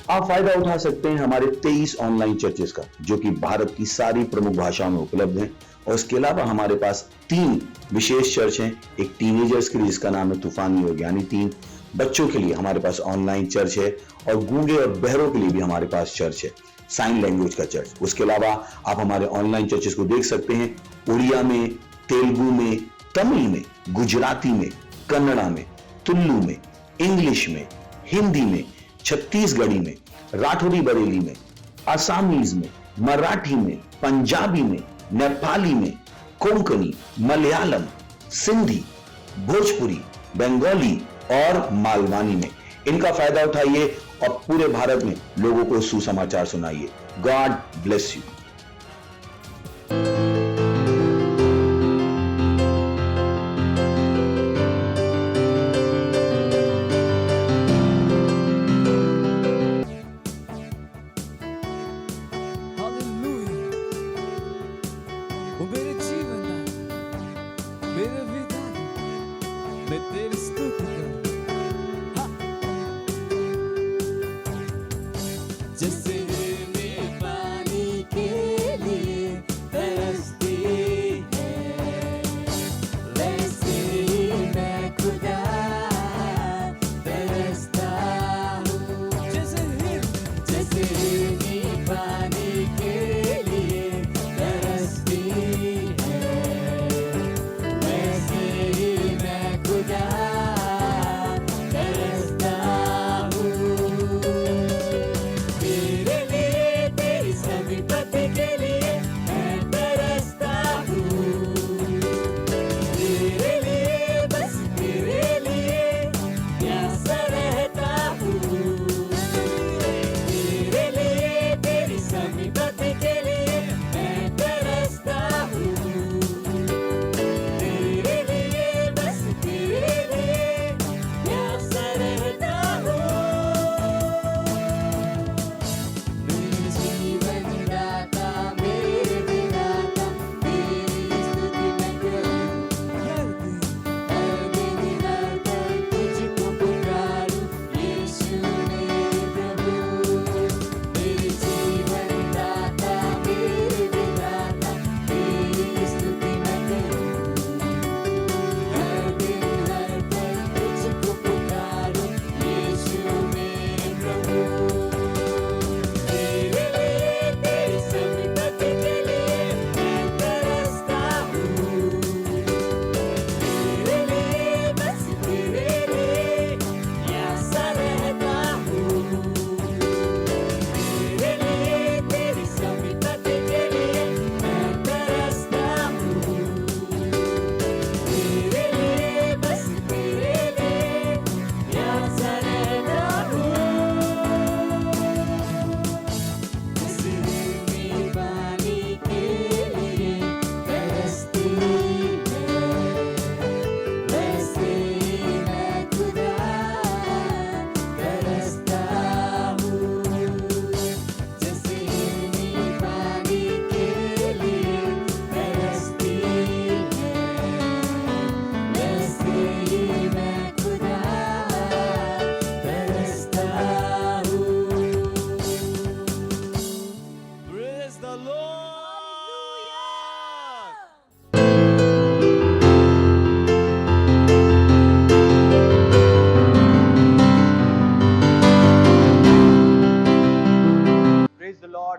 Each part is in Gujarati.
आप फायदा उठा सकते हैं हमारे 23 ऑनलाइन चर्चेस का, जो कि भारत की सारी प्रमुख भाषाओं में उपलब्ध हैं। और इसके अलावा हमारे पास 3 विशेष चर्च हैं। एक टीनेजर्स के लिए जिसका नाम है तूफानी योग यानी 3, बच्चों के लिए हमारे पास ऑनलाइन चर्च है, और गूंगे और बहरों के लिए भी हमारे पास चर्च है, साइन लैंग्वेज का चर्च। उसके अलावा आप हमारे ऑनलाइन चर्चेस को देख सकते हैं उड़िया में, तेलुगु में, तमिल में, गुजराती में, कन्नड़ा में, तुल्लू में, इंग्लिश में, हिंदी में, छत्तीसगढ़ी में, राठौरी बरेली में, आसामीज में, मराठी में, पंजाबी में, नेपाली में, कोंकणी, मलयालम, सिंधी, भोजपुरी, बंगाली और मालवानी में। इनका फायदा उठाइए और पूरे भारत में लोगों को सुसमाचार सुनाइए। God bless you.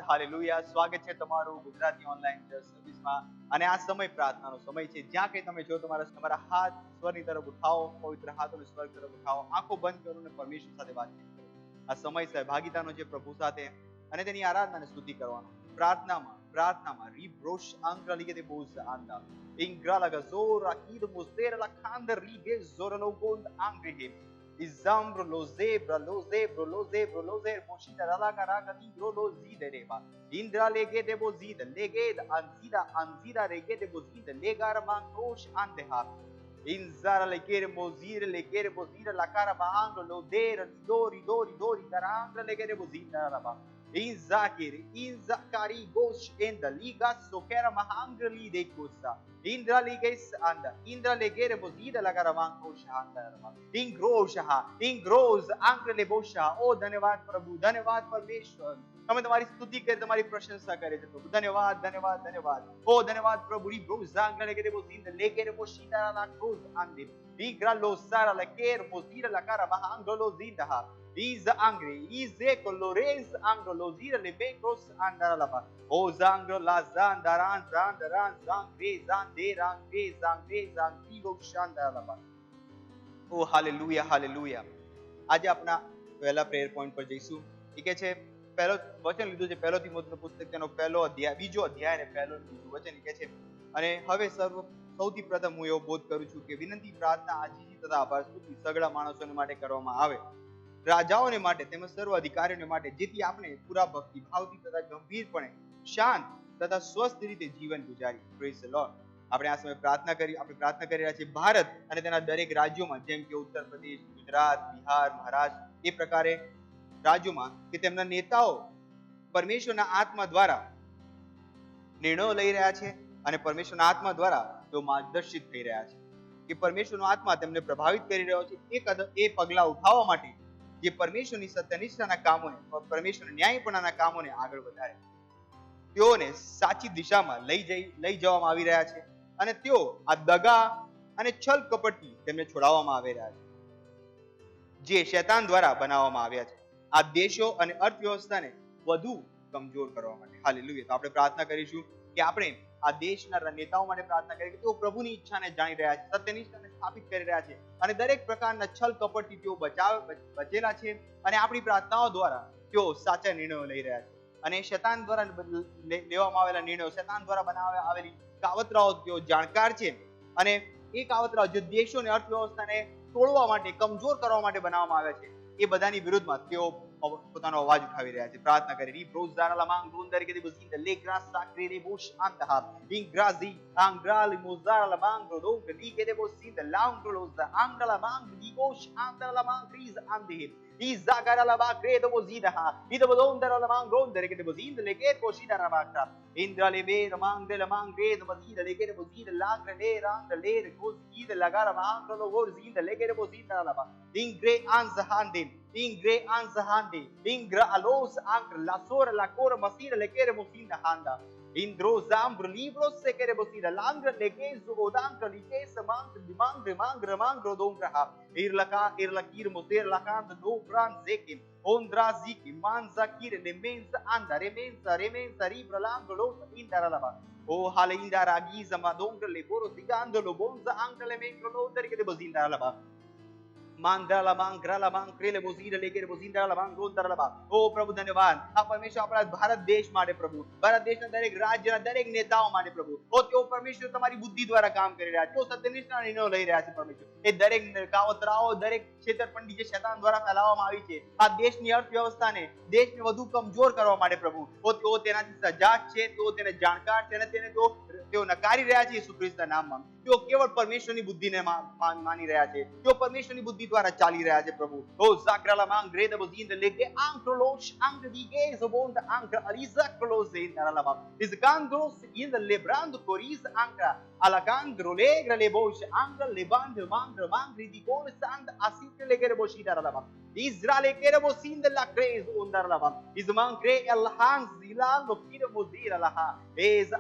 હાલેલુયા. સ્વાગત છે તમારું ગુજરાતી ઓનલાઈન સર્વિસમાં અને આ સમય પ્રાર્થનાનો સમય છે. જ્યાં કંઈ તમે જો તમારા હાથ સ્વરની તરફ ઉઠાવો, પવિત્ર હાથોને સ્વર તરફ ઉઠાવો, આંખો બંધ કરો અને પરમેશ્વર સાથે વાતચીત કરો. આ સમય સહભાગીતાનો છે પ્રભુ સાથે અને તેની આરાધનાને સ્તુતિ કરવાનો. પ્રાર્થનામાં રીબ્રોશ આંગ્રા લીગે તે બોઝ આંદા ઇંગ્રા લગા ઝોર આકીદ મુઝેર લા ખાંદર રીગે ઝોર લોગોન્દ આંગ્રે Izambro lo zebra moshita la caraca tigro lo zidereba indra legede bozida legede anzida regede bozida legar mankosh andeha inzara legere bozida la cara baangro lo dera dori garanga legede bozida raba in zakir in zakari gosh in the liga sokera mahangli de kosa indra liges anda indra legere bozida lagara mankosha anda in grows angle bosha. ઓ ધન્યવાદ પ્રભુ, ધન્યવાદ પરમેશ્વર, અમે તમારી સ્તુતિ કરી, તમારી પ્રશંસા કરે છે પ્રભુ. ધન્યવાદ ધન્યવાદ ધન્યવાદ. ઓ ધન્યવાદ પ્રભુ. રી બ્રોઝ Angale લેગરે બોઝિંદ લેગરે બોશીતા la cruz ande igra lo sara la ker bozira la cara bahanglo zinda is angry is colores anglo zira le becros andara la o zangro la zandaran zandaran zangre zanderan zangre zangigo shandara la. O hallelujah hallelujah. આજે આપણા પહેલા પ્રેયર પોઈન્ટ પર જઈશું. એ કે છે પહેલો વચન લીધું છે પહેલો તિમોથીનું પુસ્તક તેનો પહેલો અધ્યાય, બીજો અધ્યાય અને પહેલો બીજું વચન કે છે. અને હવે સૌથી પ્રથમ હું એવો બોધ કરું છું કે વિનંતી, પ્રાર્થના, આજીજી તથા આભાર સ્તુતિ સગળા માણસોને માટે કરવામાં આવે, રાજાઓને માટે તેમજ સર્વ અધિકારીઓને માટે, જેથી આપણે પૂરા ભક્તિ ભાવથી તથા ગંભીરપણે શાંત તથા સ્વસ્થ રીતે જીવન ગુજારી. Praise the lord. આપણે આ સમયે પ્રાર્થના કરી રહ્યા છીએ ભારત અને તેના દરેક રાજ્યોમાં, જેમ કે ઉત્તર પ્રદેશ, ગુજરાત, બિહાર, મહારાષ્ટ્ર, એ પ્રકારે રાજ્યોમાં કે તેમના નેતાઓ પરમેશ્વરના આત્મા દ્વારા નિર્ણયો લઈ રહ્યા છે અને પરમેશ્વરના આત્મા દ્વારા તેઓ માર્ગદર્શિત થઈ રહ્યા છે, કે પરમેશ્વરનો આત્મા તેમને પ્રભાવિત કરી રહ્યો છે એ પગલા ઉઠાવવા માટે જે પરમેશ્વરની સત્યનિષ્ઠાના કામોને, પરમેશ્વરના ન્યાયપણાના કામોને આગળ વધારે, તેઓને સાચી દિશામાં લઈ જવામાં આવી રહ્યા છે અને તેઓ આ દગા અને છલ કપટથી તેમને છોડાવવામાં આવી રહ્યા છે જે શૈતાન દ્વારા બનાવવામાં આવ્યા છે આ દેશો અને અર્થવ્યવસ્થાને વધુ કમજોર કરવા માટે. હાલેલુયા. તો આપણે પ્રાર્થના કરીશું કે આપણે આ દેશના નેતાઓ માટે પ્રાર્થના કરીએ કે તેઓ પ્રભુની ઈચ્છાને જાણી રહ્યા છે, સત્યનિષ્ઠાને સ્થાપિત કરી રહ્યા છે અને દરેક પ્રકારના છલ કપટથી તેઓ બચેલા છે અને આપણી પ્રાર્થનાઓ દ્વારા તેઓ સાચા નિર્ણયો લઈ રહ્યા છે અને શૈતાન દ્વારા લેવામાં આવેલા નિર્ણયો, શૈતાન દ્વારા બનાવવામાં આવેલી કાવતરાઓ તેઓ જાણકાર છે અને એ કાવતરાઓ જે દેશો અને અર્થવ્યવસ્થાને તોડવા માટે, કમજોર કરવા માટે બનાવવામાં આવ્યા છે, એ બધાની વિરુદ્ધમાં તેઓ પોતાનો અવાજ ઉઠાવી રહ્યા છે. પ્રાર્થના કરી રી બ્રોઝારા લામાંગ ડોંદર કે બુઝીદ લેગ્રા સાક્રે રે બોશ આંતહા ઇંગ્રાઝી આંગ્રાલ મોઝારા લામાંગ ડોંગ ડી કે બોઝીદ લાંગ ડોઝા આંગ્રાલા માંગ ડી બોશ આંગ્રાલા માંગ crease આંધે izagara la ba credo bozida ha ida bodondara la mang rondere che bozida le che cosida la bacca indra le be la mang de la mang credo bozida le che bozida l'angra le ranga le cosida la gara mang lo bozida le che bozida la ba ingre anza hande ingra alos angra la sora la cora masira le che bozida handa indro zambro libro se che bozida l'angra le che zodangra li che mang rodongra ha irlakir moser la kanda do Bran Zekim, Ondra Ziki, Manza Kire, Remenza Anda, Remenza Ribralangolo, Indaralaba. Oh, Halindara Giza Madonga, Leboro, Zigandolo, Bonza, Angele Mengolo, Derike de Bozindaralaba. માંગરાલા માંગરાલા માંગ ક્રેલે બોઝીરા લેકેરે બોઝીરાલા માંગ રોંદરાલા બા. ઓ પ્રભુ ધન્યવાદ. આ પરમેશ્વર આપણા ભારત દેશ માટે પ્રભુ, ભારત દેશના દરેક રાજ્યના દરેક નેતાઓ માટે પ્રભુ, ઓ તેઓ પરમેશ્વર તમારી બુદ્ધિ દ્વારા કામ કરી રહ્યા છે, તેઓ સત્યનિષ્ઠના નિર્ણયો લઈ રહ્યા છે પરમેશ્વર. એ દરેક કાવતરાઓ, દરેક છેતરપિંડી જે શૈતાન દ્વારા ફેલાવવામાં આવી છે આ દેશની અર્થવ્યવસ્થાને, દેશને વધુ કમજોર કરવા માટે પ્રભુ, ઓ તેઓ તેનાથી સજાગ છે, તેઓ તેને જાણકાર છે અને તેઓ નકારી રહ્યા છે યેસુ ખ્રિસ્તના નામમાં. તેઓ કેવળ પરમેશ્વરની બુદ્ધિને માની રહ્યા છે, તેઓ પરમેશ્વરની બુદ્ધિ દ્વારા ચાલી રહ્યા છે પ્રભુ. ઓ ઝાગ્રાલા માંગ ગ્રેદ બઝીન્દ લેગે આંક્રોલોશ આંગ દીગે ઝબોન્દ આંગ અલિઝાક્રોલોઝ ઇનરાલાબા ઇઝગાન્દ્રોસ ઇન લેબ્રાન્દ કોરીઝ આંગરા અલાગાન્દ્રો લેગ્ર લેબોશ આંગ લેબાન્દ માંગ રીદિકોલ સાંદ આસિક લેગર બોશીદારાલાબા ઇઝરાલે કેરબોસિન્દ લા ક્રેઝ ઓન્દારાલાબા ઇઝમાન ક્રે એલહાન્સ દિલા લોકિર બોઝીરાલાહા એઝ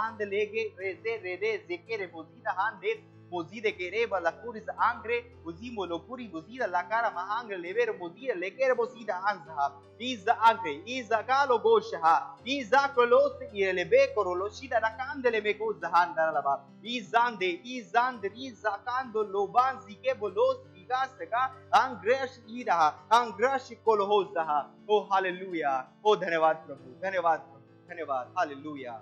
આંદ લેગે રેઝે રેદે ઝેકેરે બોઝીદા હાંદે Mozide quereba la curis angre, uzimo lo curi bozida la cara mahangre lever bozida lekere bozida anza. Iza angre, iza galo gosha, iza kolos irelebe koroloshida la candele me koza handara la ba. Izande, iza kando loban zike bolos igaseka angresh ira, angresh kolohoza. Oh hallelujah. Oh धन्यवाद प्रभु, धन्यवाद प्रभु, धन्यवाद. Hallelujah.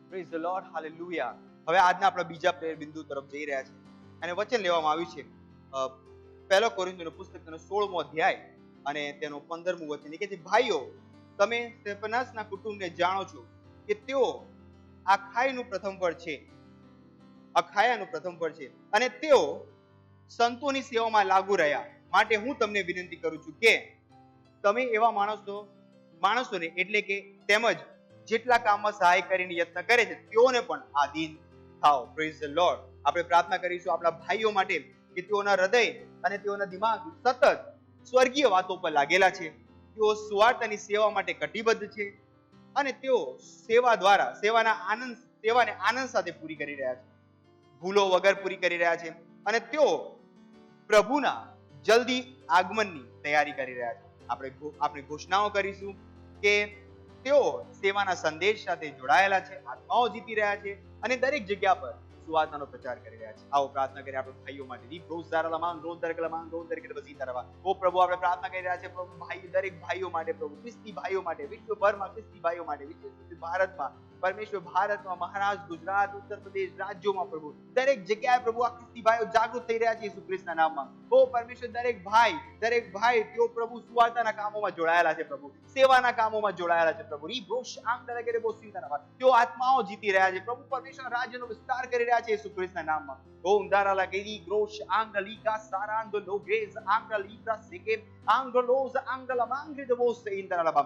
Praise the Lord. Hallelujah. હવે આજના આપણા બીજા પ્રેયર બિંદુ તરફ જઈ રહ્યા છે અને વચન લેવામાં આવ્યું છે પહેલો કોરિન્થીઓનું પુસ્તક તેનો 16મો અધ્યાય અને તેનો 15મું વચન. કે છે ભાઈઓ, તમે સ્ટેફનાસના કુટુંબને જાણો છો કે તેઓ અખાયાનું પ્રથમ ફળ છે અને તેઓ સંતોની સેવામાં લાગુ રહ્યા. માટે હું તમને વિનંતી કરું છું કે તમે એવા માણસોને એટલે કે તેમજ જેટલા કામમાં સહાય કરીને યત્ન કરે છે તેઓને પણ આધીન થાઓ. Praise the lord. આપણે પ્રાર્થના કરીશું આપણા ભાઈઓ માટે કે તેઓના હૃદય અને તેઓના દિમાગ સતત સ્વર્ગીય વાતો પર લાગેલા છે. તેઓ સુવાર્તાની સેવા માટે કટિબદ્ધ છે અને તેઓ સેવા દ્વારા સેવાને આનંદ સાથે પૂરી કરી રહ્યા છે, ભૂલો વગર પૂરી કરી રહ્યા છે અને તેઓ પ્રભુના જલ્દી આગમનની તૈયારી કરી રહ્યા છે. આપણે ઘોષણાઓ કરીશું કે તેઓ સેવાના સંદેશ સાથે જોડાયેલા છે, આત્માઓ જીતી રહ્યા છે અને દરેક જગ્યા પર સુવાર્તાનો પ્રચાર કરી રહ્યા છે. આવો પ્રાર્થના કરી આપણે ભાઈઓ માટે ઓ પ્રભુ, આપણે પ્રાર્થના કરી રહ્યા છે પ્રભુ દરેક ભાઈઓ માટે, પ્રભુ ખ્રિસ્તી ભાઈઓ માટે, વિશ્વભરમાં ખ્રિસ્તી ભાઈઓ માટે, વિશેષ ભારતમાં, પરમેશ્વર ભારતમાં, મહારાષ્ટ્ર, ગુજરાત, ઉત્તર પ્રદેશ રાજ્યોમાં પ્રભુ દરેક જગ્યાએ પ્રભુ આ ખ્રિસ્તી ભાઈઓ જાગૃત થઈ રહ્યા છે યેસુ ખ્રિસ્તના નામમાં. ઓ પરમેશ્વર, દરેક ભાઈ તેઓ પ્રભુ સુવાર્તાના કામોમાં જોડાયેલા છે, પ્રભુ સેવાના કામોમાં જોડાયેલા છે પ્રભુ. તેઓ આત્માઓ જીતી રહ્યા છે પ્રભુ, પરમેશ્વર રાજ્યનો વિસ્તાર કરી રહ્યા છે યેસુ ખ્રિસ્તના નામમાં. ઓ ઉંદારાલા કેરી ગ્રોશ આંગલિકા સારાંદો લોગ્રેઝ આંગલિકા સેકે આંગલોઝ આંગલામાંગ્રે દવોસ ઇન્દારાલા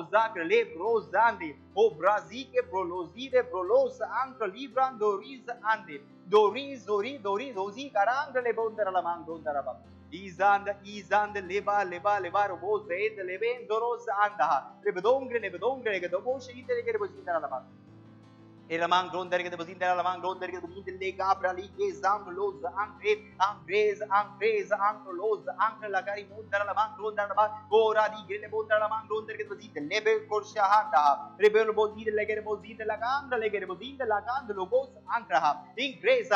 ઓઝા ક્રલે બ્રોઝાંદે ઓ બ્રાઝી કે બ્રોલોઝી de brolos anche libran doriz ande doriz dozi carangle bondara mang bondara izand leba roboze de leven doros anda lebedongre ke dobos ite ke bosindara la Elamang gronder ke bosindara la mang gronder ke bosindara le gabrali ke zanglos angres anglos la cari bondara la mang grondara la ora di gele bondara la mang gronder ke bosindara lebe korsha anda rebel bosindara le ke bosindara la ganda le ke bosindara la ganda logos ankraha ingres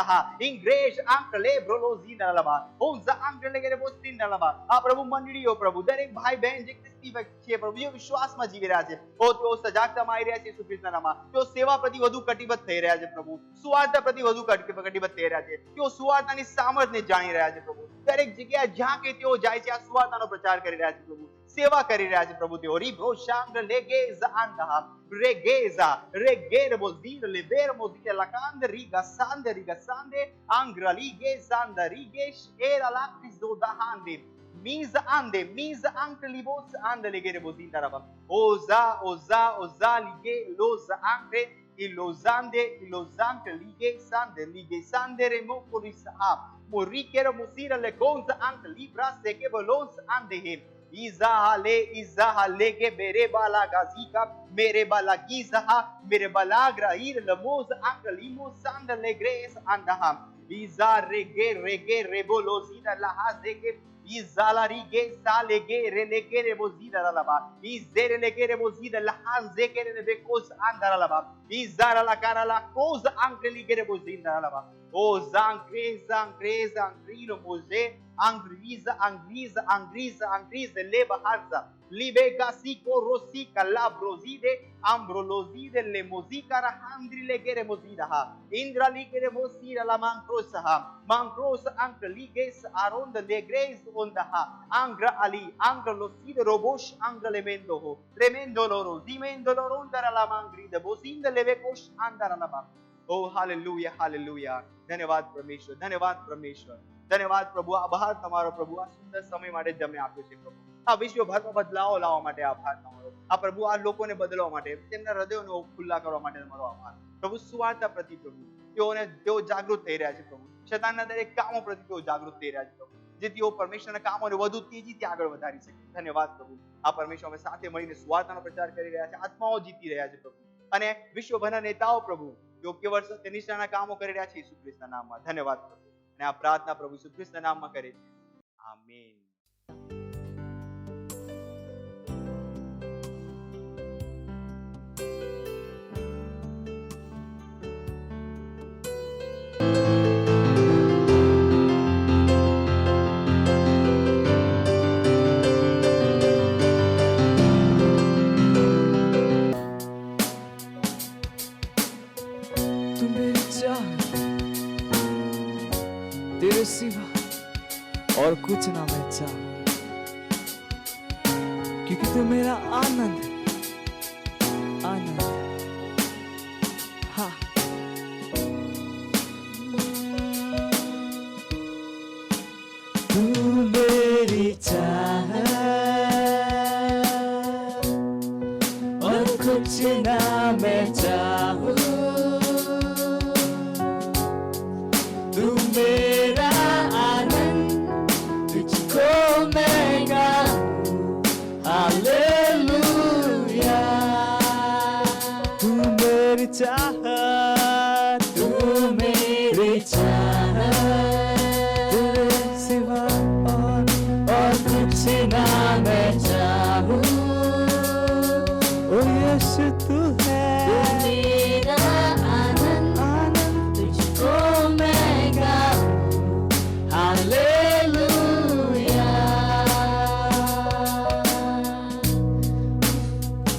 ankle brolozina la onza ankle ke bosindara la આ પ્રભુ મંડળીઓ પ્રભુ દરેક ભાઈ બહેન જે ખ્રિસ્તી છે પ્રભુ, જે વિશ્વાસમાં જીવી રહ્યા છે, તેઓ સજાગતામાં આવી રહ્યા છે યેસુ ખ્રિસ્તના નામમાં. તેઓ સેવા પ્રતિ વધુ કટિબદ્ધ થઈ રહ્યા છે પ્રભુ, સુવાર્તા પ્રતિ વધુ કટિબદ્ધ થઈ રહ્યા છે. તેઓ સુવાર્તાની સામર્થ્યને જાણી રહ્યા છે પ્રભુ. દરેક જગ્યાએ જ્યાં કે તેઓ જાય છે આ સુવાર્તાનો પ્રચાર કરી રહ્યા છે પ્રભુ, સેવા કરી રહ્યા છે પ્રભુ. તેઓ રીબ્રો શાંગ લેગેઝ આંધા રેગેઝા રેગેર બોઝીર લેબેર મોઝીર લાકાંદ રીગા સાંદે આંગ્રા લીગે સાંદા રીગેશ એરા લાક્ટિસ દોદાહાંદે Miz anche libos ande legere bozinda raba oza lige los anche ilosante lige sande remo corisa morikero musira le gonza anche libra se che bolos ande him izahale ke mere bala gazika mere bala gizaha mere bala grair lemos anche limos sande legres andaham iza rege rebolosida la hazeke izalari salege relege rebozida laba izere lege rebozida la hanzeke rebekos andara laba izara la cara la cosa anche lige rebozida laba o zangreza angrilo moze angriza leba harza libega siko rosika labrozide ambrolozide le mozika rahandri lege rebozida ha indra lige rebozida la mancrosa anche liges aronda legres ondaha angra ali angroloside robosh anglemendo ho tremendo loro ondara la mangri de bosinda levekosh andara la bang. Oh hallelujah hallelujah. ધન્યવાદ પરમેશ્વર, ધન્યવાદ પરમેશ્વર, ધન્યવાદ પ્રભુ. આભાર તમારો પ્રભુ, આ સુંદર સમય માટે તમે આપ્યો છે પ્રભુ. આ વિશ્વભરમાં બદલાવો લાવવા માટે આભાર તમારો. આ પ્રભુ આ લોકોને બદલવા માટે, તેમના હૃદયોને ખુલ્લા કરવા માટે તમારો આભાર પ્રભુ. સુવાર્તા પ્રતિ પ્રભુ તેઓ જાગૃત થઈ રહ્યા છે પ્રભુ. શૈતાનના દરેક કામો પ્રતિ તેઓ જાગૃત થઈ રહ્યા છે પ્રભુ, જેથી તેઓ પરમેશ્વરના કામોને વધુ તેજીથી આગળ વધારી શકે. ધન્યવાદ પ્રભુ. આ પરમેશ્વર અમે સાથે મળીને સુવાર્તાનો પ્રચાર કરી રહ્યા છે, આત્માઓ જીતી રહ્યા છે પ્રભુ. અને વિશ્વભરના નેતાઓ પ્રભુ યોગ્ય વર્ષ નિષ્ઠાના કામો કરી રહ્યા છે યેસુ ખ્રિસ્તના નામમાં. ધન્યવાદ પ્રભુ. અને આ પ્રાર્થના પ્રભુ યેસુ ખ્રિસ્તના નામમાં કરે છે. આમીન. तेरे सिवा और कुछ ना मैं चाहूं, क्योंकि तू मेरा आनंद हाँ. तू मेरी चाहत मेरा आनंद, तुझको मैं गाऊं हालेलुया। तू मेरी चाहत, तू मेरी चाहत, तेरे सिवा और कुछ ना मैं चाहूं। ओ यीशु तू है मेरा आनंद, तुझको मैं गाऊं हालेलुया।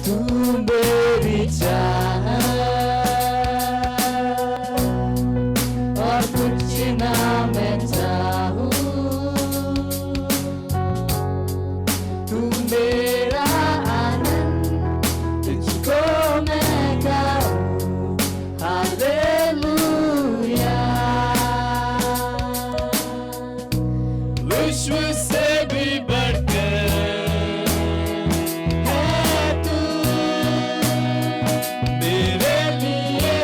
तू मेरी चाहत और कुछ ना मैं चाहूं। तू मेरा आनंद, तुझको मैं गाऊं हालेलुया। विश्व से भी बढ़कर है तू मेरे लिए,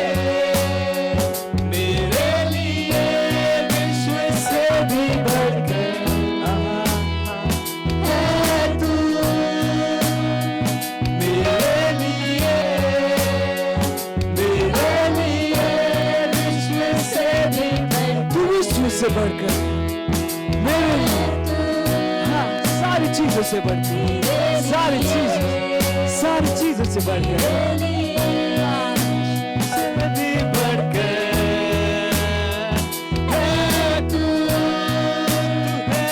विश्व से भी बढ़कर है तू मेरे लिए, विश्व से भी तू विश्व से बढ़कर मेरे लिए, हाँ, सारी चीजों से बढ़कर, सारी चीजों से बढ़कर, हाँ, से भी बढ़कर है तू है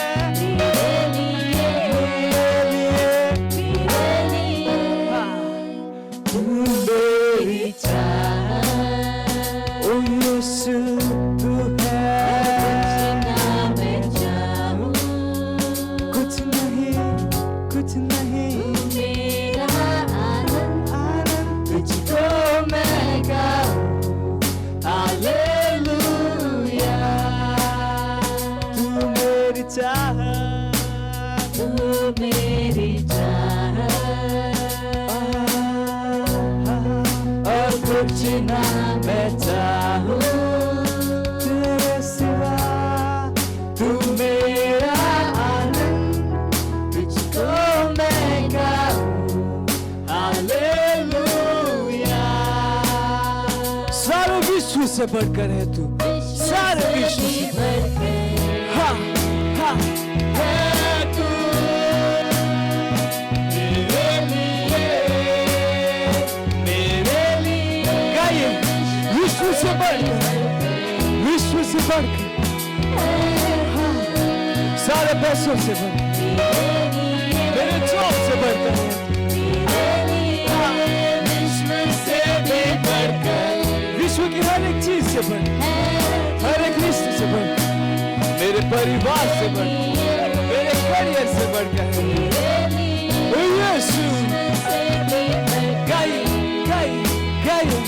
तू मेरी चाहत। ओ यीशु तू है, कुछ नहीं मेरा आनंद, तुझको मैं गाऊं हालेलुया। तू मेरी चाहत, तू मेरी चाहत और कुछ ना मैं चाहूं तेरे सिवा। तू मेरा आनंद, तुझको मैं गाऊं हालेलुया। सारे विश्व से बढ़कर है तू, सारे विश्व से हाँ हाँ है तू मेरे लिए गाइए। विश्व से बढ़कर हाँ, सारे पैसों से बढ़कर, मेरे जॉब से बढ़कर हाँ, विश्व से भी बढ़कर, विश्व की हर एक चीज से बढ़कर, हर एक रिश्ते से बढ़कर, मेरे परिवार से बढ़कर, मेरे करियर से बढ़कर ओ यीशु गाइए गाइए गाइए।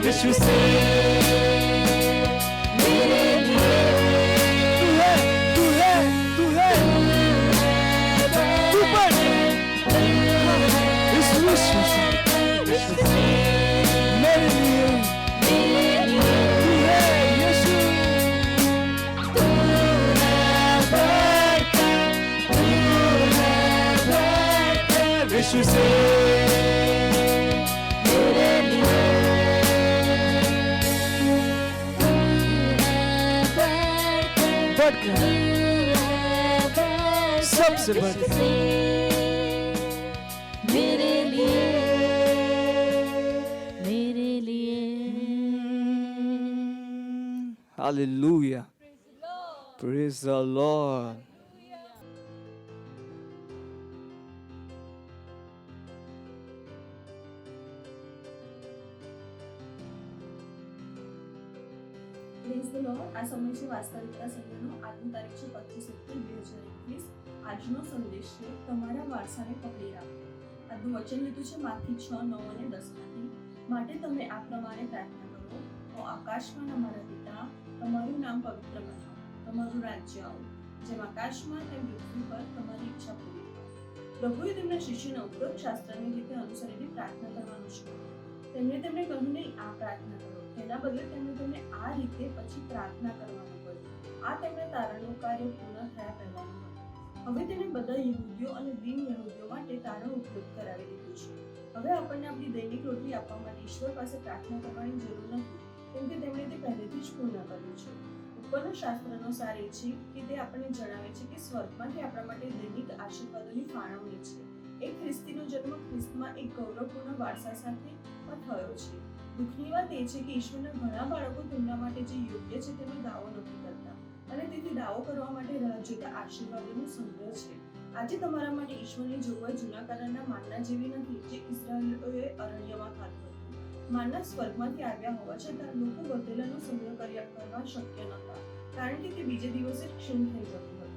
यीशु से मेरे लिए तू है तू बढ़ इस विश्व से मेरे लिए तू है यीशु। तू है बढ़कर विश्व से बढ़कर सबसे बढ़कर Hallelujah. Praise the Lord. Praise the lord. આ સમય છે વાસ્તવિકતા સંઘનો આજની તારીખ છે 25 એપ્રિલ 2021. આજનો સંદેશ છે તમારા વારસાને પકડી રાખો. આજનું વચન લીધું છે માથી 6, 9 અને 10 માંથી. માટે તમે આ પ્રમાણે પ્રાર્થના કરો, ઓ આકાશમાં અમારા પિતા, તમારું નામ પવિત્ર બનાવો, તમારું રાજ્ય આવો, જેમ આકાશમાં તેમ પૃથ્વી પર તમારી ઈચ્છા પૂરી કરો. પ્રભુએ તેમના શિષ્યોને ઉપરોક્ત શાસ્ત્રની રીતે અનુસરીને પ્રાર્થના કરવાનું છે. તેમણે કહ્યું નહીં આ પ્રાર્થના કરો, તેના બદલે તેમને આ રીતે પછી પ્રાર્થના કરવાનું કહ્યું. આ તેમના તારણનું કાર્ય પૂર્ણ થયા પહેલાનું હતું. હવે તેને બધા યહૂદીઓ અને બિન યહૂદીઓ માટે તારણ ઉપલબ્ધ કરાવી દીધું છે. હવે આપણને આપણી દૈનિક રોટલી આપવા માટે ઈશ્વર પાસે પ્રાર્થના કરવાની જરૂર નથી, કેમ કે તેમણે તે પહેલેથી જ પૂર્ણ કર્યું છે. ઉપરના શાસ્ત્રનો સાર એ છે કે તે આપણને જણાવે છે કે સ્વર્ગમાંથી આપણા માટે દૈનિક આશીર્વાદોની ફાળવણી છે. એક ખ્રિસ્તીનો જન્મ ખ્રિસ્તમાં એક ગૌરવપૂર્ણ વારસા સાથે થયો છે. દુઃખની વાત એ છે કે ઈશ્વરના ઘણા બાળકો તેમના માટે જે યોગ્ય છે તેનો દાવો નથી કરતા અને તેથી દાવો કરવા માટે રાહ જોતા આશીર્વાદોનો સંગ્રહ છે. આજે તમારા માટે ઈશ્વરની જોગવાઈ જૂના કરારના માનના જેવી નથી, જે ઇઝરાયેલીઓએ અરણ્યમાં ખાધું હતું. માનના સ્વર્ગમાંથી આવ્યા હોવા છતાં લોકો વધેલાનો સંગ્રહ કરવા શક્ય નહોતા, કારણ કે તે બીજે દિવસે ક્ષીણ થઈ જતું હતું.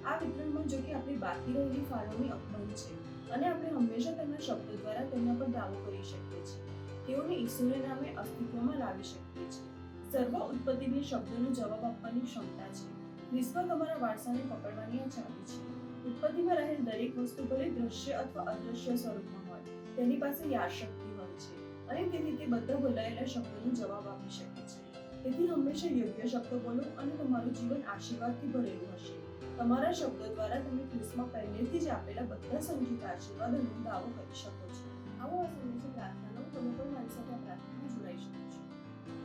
આ વિતરણમાં જો કે આપણી બાકી રહેલી ફાળવણી અકબંધ છે અને આપણે હંમેશા તેમના શબ્દો દ્વારા તેમના પર દાવો કરી શકીએ છીએ. તેઓને ઈસુના નામે અસ્તિત્વમાં લાવી શકીએ છીએ. સર્વ ઉત્પત્તિની શબ્દોનો જવાબ આપવાની ક્ષમતા છે. ખ્રિસ્તમાં તમારા વારસાને પકડવાની આ ચાવી છે. ઉત્પત્તિમાં રહેલ દરેક વસ્તુ ભલે દ્રશ્ય અથવા અદ્રશ્ય સ્વરૂપમાં હોય, તેની પાસે યાદશક્તિ હોય છે અને તેથી તે બધા બોલાયેલા શબ્દોનો જવાબ આપી શકે છે. તેથી હંમેશા યોગ્ય શબ્દો બોલો અને તમારું જીવન આશીર્વાદથી ભરેલું હશે. તમારા શબ્દો દ્વારા તમે ખ્રિસ્તમાં પહેલેથી જ આપેલા બધા સંચિત આશીર્વાદોનો દાવો કરી શકો છો. આવો આ સંદેશ પ્રાર્થનાનો તમે પણ મારી સાથે આ પ્રાર્થનામાં જોડાઈ શકો છો.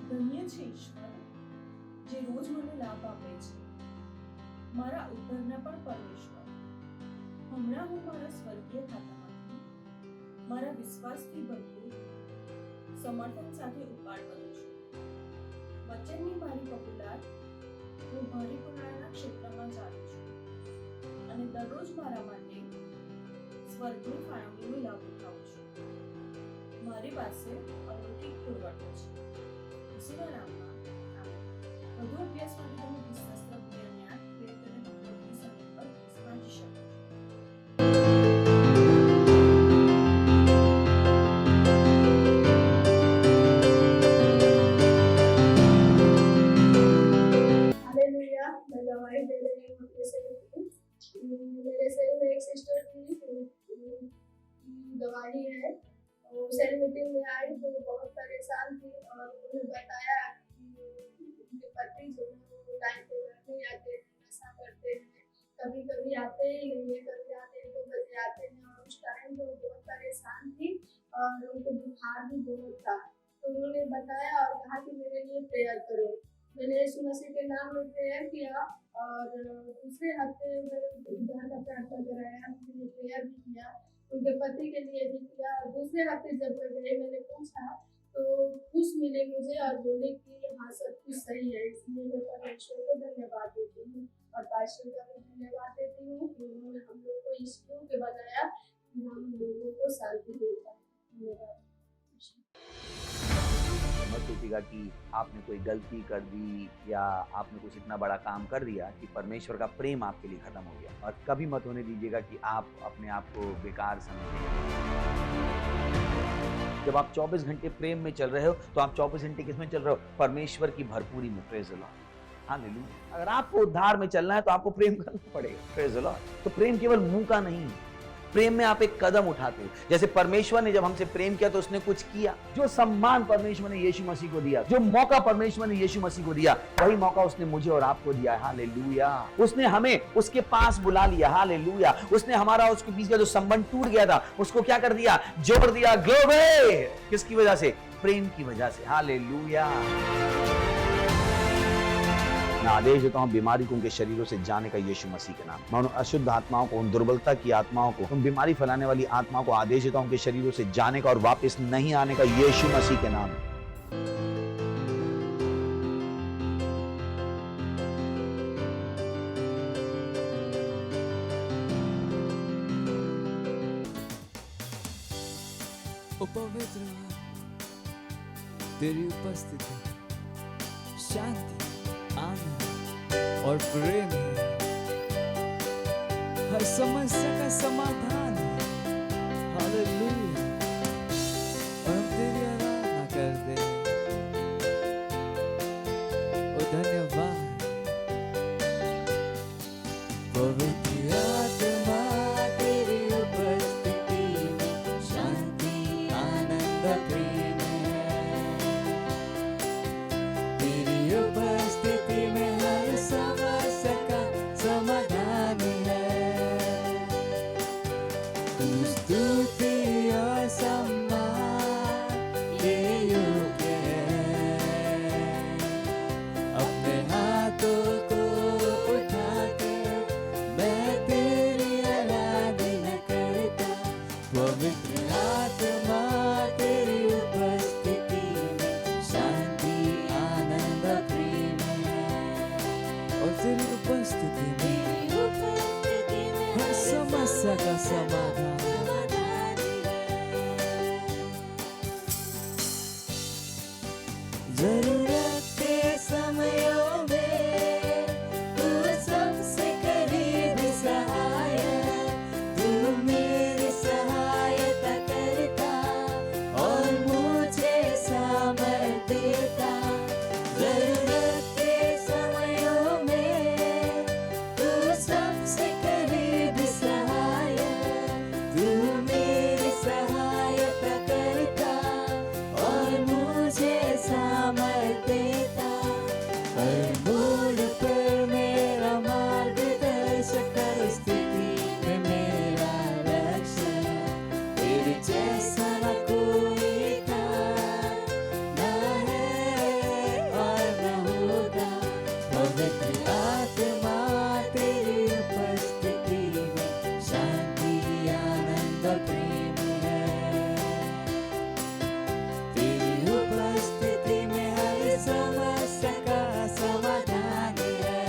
ધન્ય છે ઈશ્વર જે રોજ મને લાભ આપે છે, મારા ઉદ્ધારના પણ પરમેશ્વર. હમણાં હું મારા સ્વર્ગીય ખાતામાંથી મારા વિશ્વાસથી ભરપૂર સમર્થન સાથે ઉપાડ કરું છું. વચનની મારી કબૂલાત હું ભરીપૂર્ણના ક્ષેત્રમાં ચાલું છું અને દરરોજ મારા માટે સ્વર્ગની ફાળવણીનો લાભ ઉઠાવું છું. મારી પાસે અલૌકિક પુરવઠો છે. ઈસુના નામમાં આમેન. વધુ અભ્યાસ માટે તમે વિશ્વાસના જ્ઞાન પ્રેરિત અને ભગવદ્ગીતા સંગીત પર વાંચી શકો છો. हालेलुया. मैं गवाही दे रही हूँ अपने सेल की. मेरे सेल में एक सिस्टर थी, गवाही है. वो सेल मीटिंग में आई तो बहुत परेशान थी और उन्होंने बताया कि उनके पति जो है वो टाइम पे घर नहीं आते हैं, नशा करते हैं, कभी कभी आते ही नहीं है, कभी आते हैं 2 बजे आते हैं. और उस टाइम तो बहुत परेशान थी और उनको बुखार भी बहुत था. तो उन्होंने बताया और कहा कि मेरे लिए प्रेयर करो. मैंने यीशु मसीह के नाम में प्रेयर किया और दूसरे हफ्ते जहाँ का प्रार्थना कराया, मैंने प्रेयर भी किया, उनके पति के लिए भी किया. और दूसरे हफ्ते जब मैं गई, मैंने पूछा तो खुश मिले मुझे और बोले कि हाँ सब कुछ सही है. इसलिए मैं परमेश्वर को धन्यवाद देती हूँ और पास्टर का भी धन्यवाद देती हूँ कि उन्होंने हम लोग को इस के बनाया कि हम लोगों को शांति देता है. धन्यवाद. मत सोचिएगा कि आपने कोई गलती कर दी या आपने कुछ इतना बड़ा काम कर दिया कि परमेश्वर का प्रेम आपके लिए खत्म हो गया. और कभी मत होने दीजिएगा कि आप अपने आप को बेकार समझें. जब आप 24 घंटे प्रेम में चल रहे हो तो आप 24 घंटे किस में चल रहे हो? परमेश्वर की भरपूरी में. Praise the Lord. हालेलुया. अगर आपको उद्धार में चलना है तो आपको प्रेम करना पड़ेगा. Praise the Lord. तो प्रेम केवल मुंह का नहीं, प्रेम में आप एक कदम उठाते हो. जैसे परमेश्वर ने जब हमसे प्रेम किया तो उसने कुछ किया. जो सम्मान परमेश्वर ने यीशु मसीह को दिया, जो मौका परमेश्वर ने यीशु मसीह को दिया, वही मौका उसने मुझे और आपको दिया. हालेलुया. उसने हमें उसके पास बुला लिया. हालेलुया. उसने हमारा उसके बीच का जो संबंध टूट गया था उसको क्या कर दिया? जोड़ दिया. ग्लोरी. किसकी वजह से? प्रेम की वजह से. हालेलुया. मैं आदेश देता हूं बीमारी को उनके शरीरों से जाने का यीशु मसीह के नाम. मैं उन अशुद्ध आत्माओं को, उन दुर्बलता की आत्माओं को, उन बीमारी फैलाने वाली आत्माओं को आदेश देता हूं उनके शरीरों से जाने का और वापस नहीं आने का यीशु मसीह के नाम. ओ पवित्र तेरी उपस्थिति शांति आनंद और प्रेम है, हर समस्या का समाधान है। हालेलुया। और हम तेरी आराधना करते हैं। ओ धन्यवाद। पवित्र आत्मा तेरी उपस्थिति में शांति आनंद प्रेम है। तेरी उपस्थिति में हर समस्या का समाधान है। तू स्तुति और सम्मान के योग्य है। अपने हाथों को उठाकर मैं तेरी आराधना करता। पवित्र आत्मा तेरी उपस्थिति में शांति आनंद प्रेम है। और तेरी उपस्थिति में हर समस्या का समाधान। जरूरत के समयों में तू सबसे करीब सहायक, तू मेरी सहायता करता और मुझे सामर्थ देता। जरूरत के समयों में तू सबसे करीब सहायक, तू मेरी सहायता करता और मुझे सामर्थ देता। हर मोड़ पर मेरा मार्गदर्शक, हर स्थिति में मेरा लक्ष्य। तेरे जैसा न कोई था, न है और न होगा। पवित्र आत्मा तेरी उपस्थिति में शांति आनंद प्रेम है। तेरी उपस्थिति में हर समस्या का समाधान है।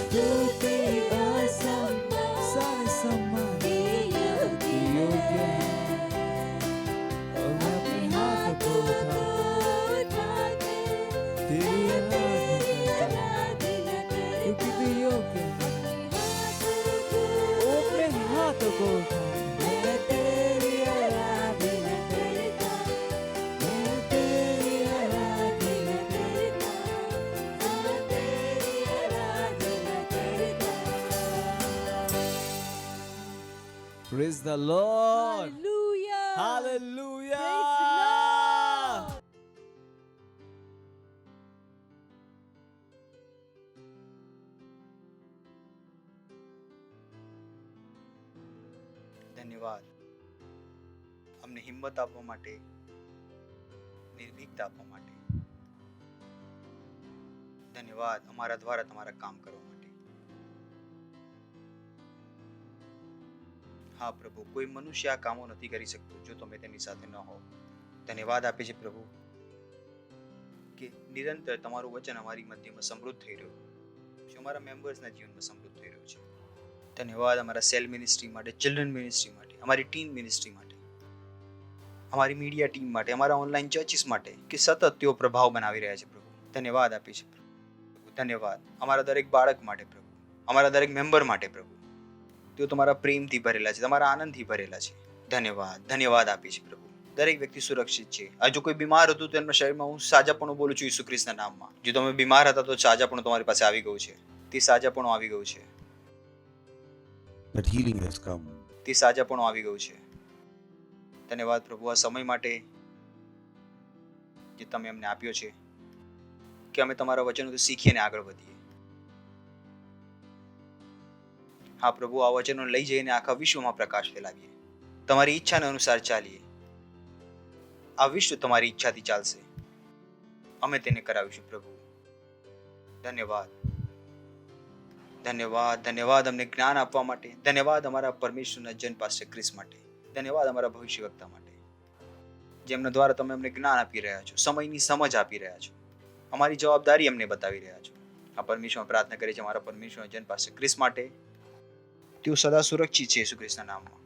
स्तुति और सम्मान, सारे सम्मान योग्य है। और मैं अपने हाथ को उठाकर तेरी आराधना करता हूं, क्योंकि तू योग्य है। ओ अपने हाथ को उठा, मैं तेरी आराधना करता, मैं तेरी आराधना करता, मैं तेरी आराधना करता। Praise the Lord. Hallelujah. Hallelujah. Praise the Lord. ધન્યવાદ અમને હિંમત આપવા માટે, નિર્ભીકતા આપવા માટે. ધન્યવાદ અમારા દ્વારા તમારા કામ કરવા માટે. હા પ્રભુ, કોઈ મનુષ્ય આ કામો નથી કરી શકતો જો તમે તેની સાથે ન હો. ધન્યવાદ આપે છે પ્રભુ કે નિરંતર તમારું વચન અમારી મધ્યમાં સમૃદ્ધ થઈ રહ્યું છે, અમારા મેમ્બર્સના જીવનમાં સમૃદ્ધ થઈ રહ્યું છે. ધન્યવાદ અમારા સેલ મિનિસ્ટ્રી માટે, ચિલ્ડ્રન મિનિસ્ટ્રી માટે, અમારી ટીમ મિનિસ્ટ્રી માટે, અમારી મીડિયા ટીમ માટે, અમારા ઓનલાઈન ચર્ચિસ માટે કે સતત તેઓ પ્રભાવ બનાવી રહ્યા છે પ્રભુ. ધન્યવાદ આપે છે પ્રભુ. ધન્યવાદ અમારા દરેક બાળક માટે પ્રભુ, અમારા દરેક મેમ્બર માટે પ્રભુ. તેઓ તમારા પ્રેમથી ભરેલા છે, તમારા આનંદથી ભરેલા છે. ધન્યવાદ, ધન્યવાદ આપે છે પ્રભુ. દરેક વ્યક્તિ સુરક્ષિત છે. આ જો કોઈ બીમાર હતું તો એમના શરીરમાં હું સાજાપણું બોલું છું ઈસુ ખ્રિસ્તના નામમાં. જો તમે બીમાર હતા તો સાજાપણું તમારી પાસે આવી ગયું છે. તે સાજાપણું આવી ગયું છે. That healing has come. તે સાજાપણું આવી ગયું છે. ધન્યવાદ પ્રભુ આ સમય માટે જે તમે અમને આપ્યો છે કે અમે તમારા વચનોથી શીખીને આગળ વધીએ. હા પ્રભુ, આ વચનો લઈ જઈને આખા વિશ્વમાં પ્રકાશ ફેલાવીએ. તમારી ઈચ્છાને અનુસાર ચાલીએ. આ વિશ્વ તમારી ઈચ્છાથી ચાલશે. અમે તેને કરાવીશું પ્રભુ. ધન્યવાદ, ધન્યવાદ, ધન્યવાદ અમને જ્ઞાન આપવા માટે. ધન્યવાદ અમારા પરમેશ્વરના જન પાસ્ટર ક્રિસ માટે. ધન્યવાદ અમારા ભવિષ્ય વક્તા માટે, જેમના દ્વારા તમે અમને જ્ઞાન આપી રહ્યા છો, સમયની સમજ આપી રહ્યા છો, અમારી જવાબદારી અમને બતાવી રહ્યા છો. આ પરમેશ્વર પ્રાર્થના કરે છે અમારા પરમેશ્વરના જન પાસ્ટર ક્રિસ માટે. તેઓ સદા સુરક્ષિત છે યેસુ ખ્રિસ્તના નામમાં.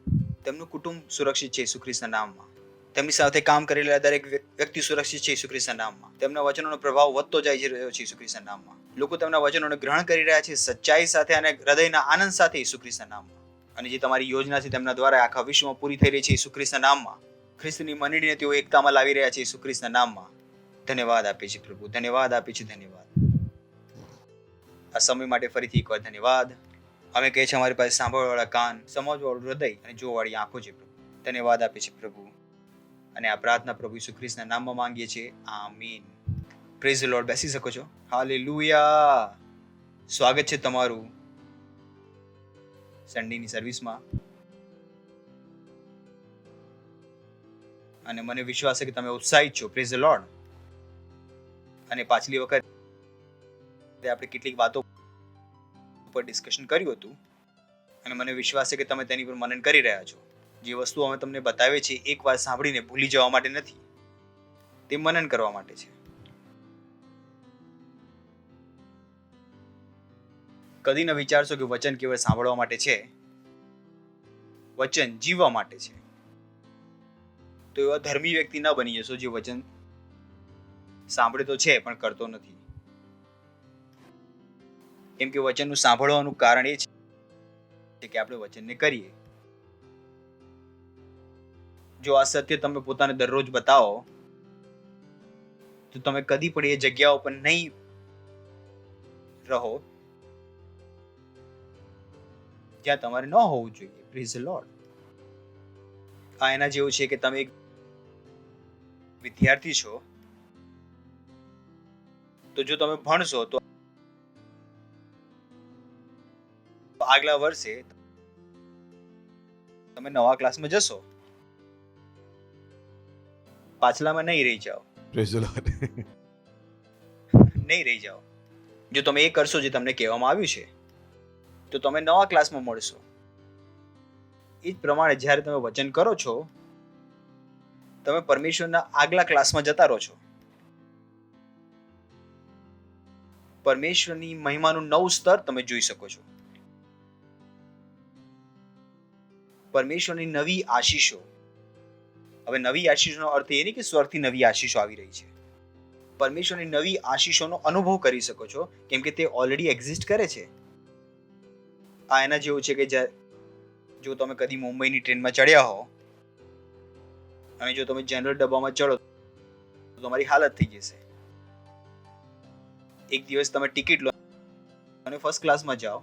તેમનું કુટુંબ સુરક્ષિત છે ઈસુ ખ્રિસ્તના નામમાં. તેમની સાથે કામ કરેલા દરેક વ્યક્તિ સુરક્ષિત છે ઈસુ ખ્રિસ્તના નામમાં. તેમના વચનોનો પ્રભાવ વધતો જાય રહ્યો છે ઈસુ ખ્રિસ્તના નામમાં. લોકો તેમના વચનોને ગ્રહણ કરી રહ્યા છે સચ્ચાઈ સાથે અને હૃદયના આનંદ સાથે ઈસુ ખ્રિસ્તના નામમાં. અને જે તમારી યોજના છે તેમના દ્વારા આખા વિશ્વમાં પૂરી થઈ રહી છે ઈસુ ખ્રિસ્તના નામમાં. ખ્રિસ્તની મંડળીને તેઓ એકતામાં લાવી રહ્યા છે ઈસુ ખ્રિસ્તના નામમાં. ધન્યવાદ આપે છે પ્રભુ, ધન્યવાદ આપે છે, ધન્યવાદ. આ સમય માટે ફરીથી એકવાર ધન્યવાદ. અમે કહે છે અમારી પાસે સાંભળવાવાળા કાન, સમજવાળું હૃદય અને જોવાવાળી આંખો છે પ્રભુ. ધન્યવાદ આપે છે પ્રભુ. અને આ પ્રાર્થના પ્રભુ ઈસુ ખ્રિસ્તના નામમાં માંગીએ છીએ. આમીન. Praise the lord. બેસી શકો છો. હાલેલુયા. સ્વાગત છે તમારું સન્ડેની સર્વિસમાં. અને મને વિશ્વાસ છે કે તમે ઉત્સાહિત છો. Praise the lord. અને પાછલી વખત આપણે કેટલીક વાતો પર ડિસ્કશન કર્યું હતું અને મને વિશ્વાસ છે કે તમે તેની પર મનન કરી રહ્યા છો. જે વસ્તુ અમે તમને બતાવે છે એકવાર સાંભળીને ભૂલી જવા માટે નથી, તે મનન કરવા માટે છે. કદી ન વિચારશો કે વચન કેવળ સાંભળવા માટે છે, વચન જીવવા માટે છે. તો એવા ધર્મી વ્યક્તિ ન બની જશો જે વચન સાંભળે તો છે પણ કરતો નથી. કેમ કે વચનનું સાંભળવાનું કારણ એ છે કે આપણે વચનને કરીએ. જો આ સત્ય તમે પોતાને દરરોજ બતાવો તો તમે કદી પણ એ જગ્યાઓ પર નહીં રહો જ્યાં તમારે ન હોવું જોઈએ. Praise the lord. આ એના જેવું છે કે તમે એક વિદ્યાર્થી છો, તો જો તમે ભણશો તો આગલા વર્ષે તમે નવા ક્લાસમાં જશો, પાછલામાં નહીં રહી જાઓ. Praise the lord. નહીં રહી જાઓ. જો તમે એ કરશો જે તમને કહેવામાં આવ્યું છે તો તમે નવા ક્લાસમાં મળશો. એ જ પ્રમાણે જ્યારે તમે વચન કરો છો તમે પરમેશ્વરના આગલા ક્લાસમાં જતા રહો છો. પરમેશ્વરની મહિમાનું નવું સ્તર તમે જોઈ શકો છો. પરમેશ્વરની નવી આશીષો. હવે નવી આશીષોનો અર્થ એ નહીં કે સ્વર્ગથી નવી આશીષો આવી રહી છે. પરમેશ્વરની નવી આશીષોનો અનુભવ કરી શકો છો કેમ કે તે ઓલરેડી એક્ઝિસ્ટ કરે છે. આ એના જેવું છે કે જો તમે કદી મુંબઈની ટ્રેનમાં ચડ્યા હો અને જો તમે જનરલ ડબ્બામાં ચડો તો તમારી હાલત થઈ જશે. એક દિવસ તમે ટિકિટ લો અને ફર્સ્ટ ક્લાસમાં જાઓ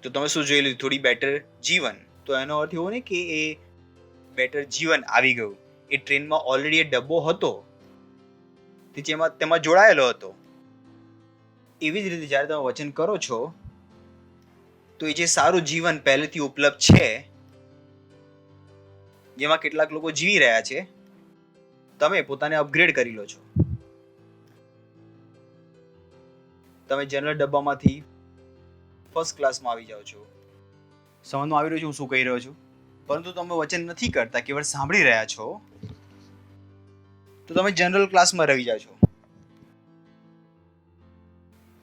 તો તમે શું જોઈ લીધું? થોડી બેટર જીવન. તો એનો અર્થ એવો નહીં કે એ બેટર જીવન આવી ગયું. એ ટ્રેનમાં ઓલરેડી એ ડબ્બો હતો, તેમાં જોડાયેલો હતો. એવી જ રીતે જ્યારે તમે વચન કરો છો તો એ જે સારું જીવન પહેલેથી ઉપલબ્ધ છે, જેમાં કેટલાક લોકો જીવી રહ્યા છે, તમે પોતાને અપગ્રેડ કરી લો છો. તમે જનરલ ડબ્બામાંથી ફર્સ્ટ ક્લાસમાં આવી જાઓ છો. સમજમાં આવી રહ્યું છે હું શું કહી રહ્યો છું? પરંતુ તમે વચન નથી કરતા, કેવળ સાંભળી રહ્યા છો, તો તમે જનરલ ક્લાસમાં રહી જાઓ છો.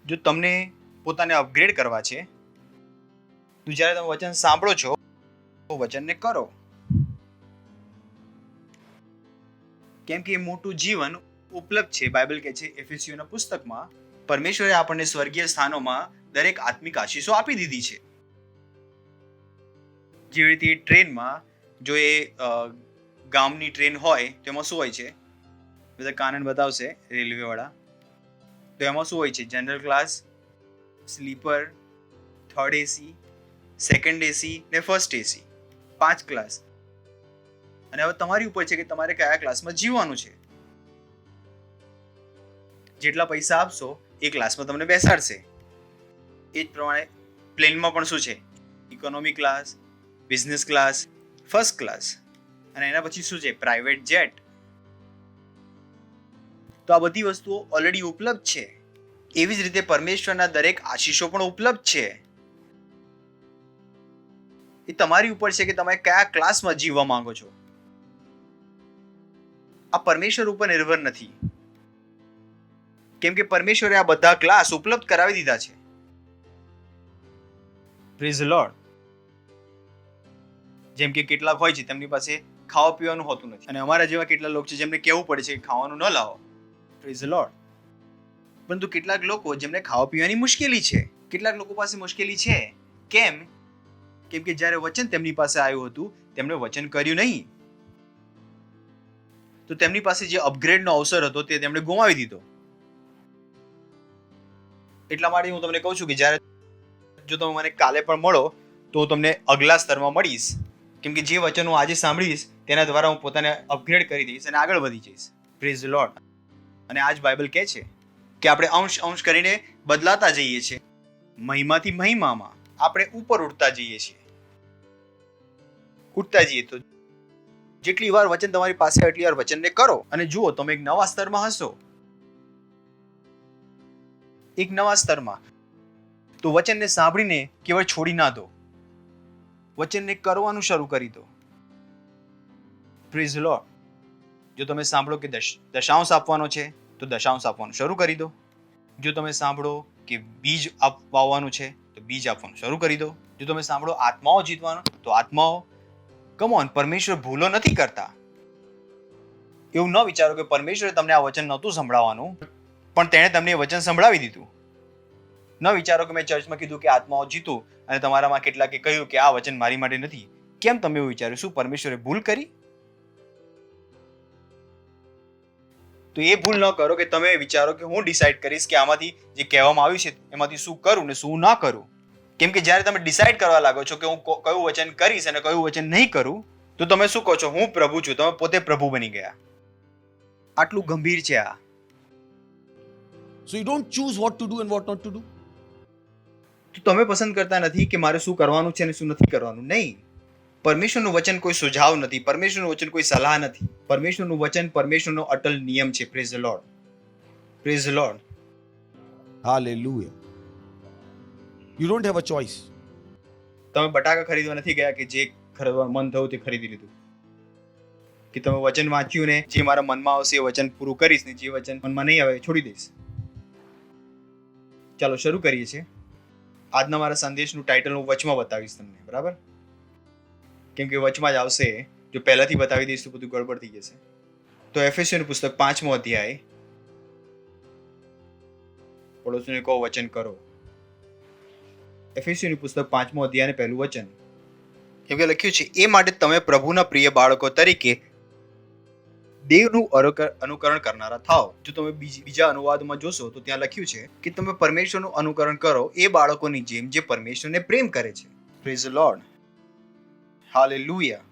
જો તમને પોતાને અપગ્રેડ કરવા છે તો જ્યારે તમે વચન સાંભળો છો તો વચનને કરો. કેમ કે એ મોટું જીવન ઉપલબ્ધ છે. બાઇબલ કહે છે એફેસીઓના પુસ્તકમાં પરમેશ્વરે આપણને સ્વર્ગીય સ્થાનોમાં દરેક આત્મિક આશીષો આપી દીધી છે. જેવી રીતે ટ્રેનમાં જો એ ગામની ટ્રેન હોય તો એમાં શું હોય છે? બધા કાનન બતાવશે રેલવે વાળા. તો એમાં શું હોય છે? General class, sleeper, third AC, second AC ને ફર્સ્ટ એસી. 5 ક્લાસ. અને હવે તમારી ઉપર છે કે તમારે કયા ક્લાસમાં જીવવાનું છે. જેટલા પૈસા આપશો એ ક્લાસમાં તમને બેસાડશે. એ જ પ્રમાણે પ્લેનમાં પણ શું છે? Economy class, business class, first class અને એના પછી શું છે? Private jet. તો આ બધી વસ્તુઓ ઓલરેડી ઉપલબ્ધ છે. એવી જ રીતે પરમેશ્વરના દરેક આશીષો પણ ઉપલબ્ધ છે. એ તમારી ઉપર છે કે તમે કયા ક્લાસમાં જીવવા માંગો છો. આ પરમેશ્વર ઉપર નિર્ભર નથી, કેમ કે પરમેશ્વરે આ બધા ક્લાસ ઉપલબ્ધ કરાવી દીધા છે. Praise the lord. જેમ કે કેટલાક હોય છે તેમની પાસે ખાવા પીવાનું હોતું નથી, અને અમારા જેવા કેટલા લોકો છે જેમને કહેવું પડે છે કે ખાવાનું ન લાવો. Praise the lord. પરંતુ કેટલાક લોકો જેમને ખાવા પીવાની મુશ્કેલી છે, કેટલાક લોકો પાસે મુશ્કેલી છે. કેમ? કેમ કે જ્યારે વચન તેમની પાસે આવ્યું હતું તેમણે વચન કર્યું નહીં, તો તેમની પાસે જે અપગ્રેડનો અવસર હતો તે તેમણે ગુમાવી દીધો. એટલા માટે હું તમને કહું છું કે જ્યારે જો તમે મને કાલે પણ મળો તો હું તમને અગલા સ્તરમાં મળીશ, કેમ કે જે વચન હું આજે સાંભળીશ તેના દ્વારા હું પોતાને અપગ્રેડ કરી દઈશ અને આગળ વધી જઈશ. Praise the lord. અને આજ બાઇબલ કહે છે કે આપણે અંશ કરીને બદલાતા જઈએ છીએ, મહિમાથી મહિમામાં આપણે ઉપર ઉઠતા જઈએ છીએ. ઉઠતા જઈએ તો જેટલી વાર વચન તમારી પાસે એટલી વાર વચનને કરો અને જુઓ તમે એક નવા સ્તરમાં હશો, એક નવા સ્તરમાં. તો વચનને સાંભળીને કેવળ છોડી ના દો, વચનને કરવાનું શરૂ કરી દો. Praise the lord. જો તમે સાંભળો કે દશાંશ આપવાનો છે તો દશાંશ આપવાનું શરૂ કરી દો. જો તમે સાંભળો કે બીજ વાવવાનું છે તો બીજ આપવાનું શરૂ કરી દો. જો તમે સાંભળો આત્માઓ જીતવાનો તો આત્માઓ. કમ ઓન, પરમેશ્વર ભૂલો નથી કરતા. એવું ન વિચારો કે પરમેશ્વરે તમને આ વચન નહોતું સંભળાવવાનું પણ તેણે તમને એ વચન સંભળાવી દીધું. ન વિચારો કે મેં ચર્ચમાં કીધું કે આત્માઓ જીતું અને તમારામાં કેટલાકે કહ્યું કે આ વચન મારી માટે નથી. કેમ તમે એવું વિચાર્યું? શું પરમેશ્વરે ભૂલ કરી? તો એ ભૂલ ન કરો કે તમે વિચારો કે હું ડિસાઈડ કરીશ કે આમાંથી જે કહેવામાં આવ્યું છે એમાંથી શું કરું ને શું ના કરું. કેમ કે જ્યારે તમે ડિસાઈડ કરવા લાગો છો કે હું કયું વચન કરીશ અને કયું વચન નહીં કરું, તો તમે શું કહો છો? હું પ્રભુ છું. તમે પોતે પ્રભુ બની ગયા. આટલું ગંભીર છે આ. So you don't choose what to do and what not to do. તો તમે પસંદ કરતા નથી કે મારે શું કરવાનું છે અને શું નથી કરવાનું. નહીં. પરમેશ્વરનું વચન કોઈ સુઝાવ નથી, પરમેશ્વરનું વચન કોઈ સલાહ નથી. પરમેશ્વરનું વચન પરમેશ્વરનો અટલ નિયમ છે. Praise the lord. Praise the lord. Hallelujah. You don't have a choice. તમે બટાકા ખરીદવા નથી ગયા કે જે ખરીદવાનું મન થયું તે ખરીદી લીધું, કે તમે વચન વાંચ્યું ને જે મારા મનમાં આવશે એ વચન પૂરું કરીશ ને જે વચન મનમાં નહીં આવે છોડી દઈશ. ચાલો શરૂ કરીએ છીએ. આજના મારા સંદેશનું ટાઇટલ હું વચમાં બતાવીશ તમને, બરાબર? કેમ કે વચમાં જ આવશે. જો પહેલાથી બતાવી દઈશ તો બધું ગડબડ થઈ જશે. તો એફેસીયન પુસ્તક 5મો અધ્યાય. પડોશીને કહો વચન કરો. એફેસીયન પુસ્તક 5મો અધ્યાય અને પહેલું વચન. કેમ કે લખ્યું છે, એ માટે તમે પ્રભુના પ્રિય બાળકો તરીકે દેવનું અનુકરણ કરનારા થાઓ. જો તમે બીજા અનુવાદમાં જોશો તો ત્યાં લખ્યું છે કે તમે પરમેશ્વરનું અનુકરણ કરો એ બાળકોની જેમ જે પરમેશ્વરને પ્રેમ કરે છે. Praise the lord. હાલેલુયા.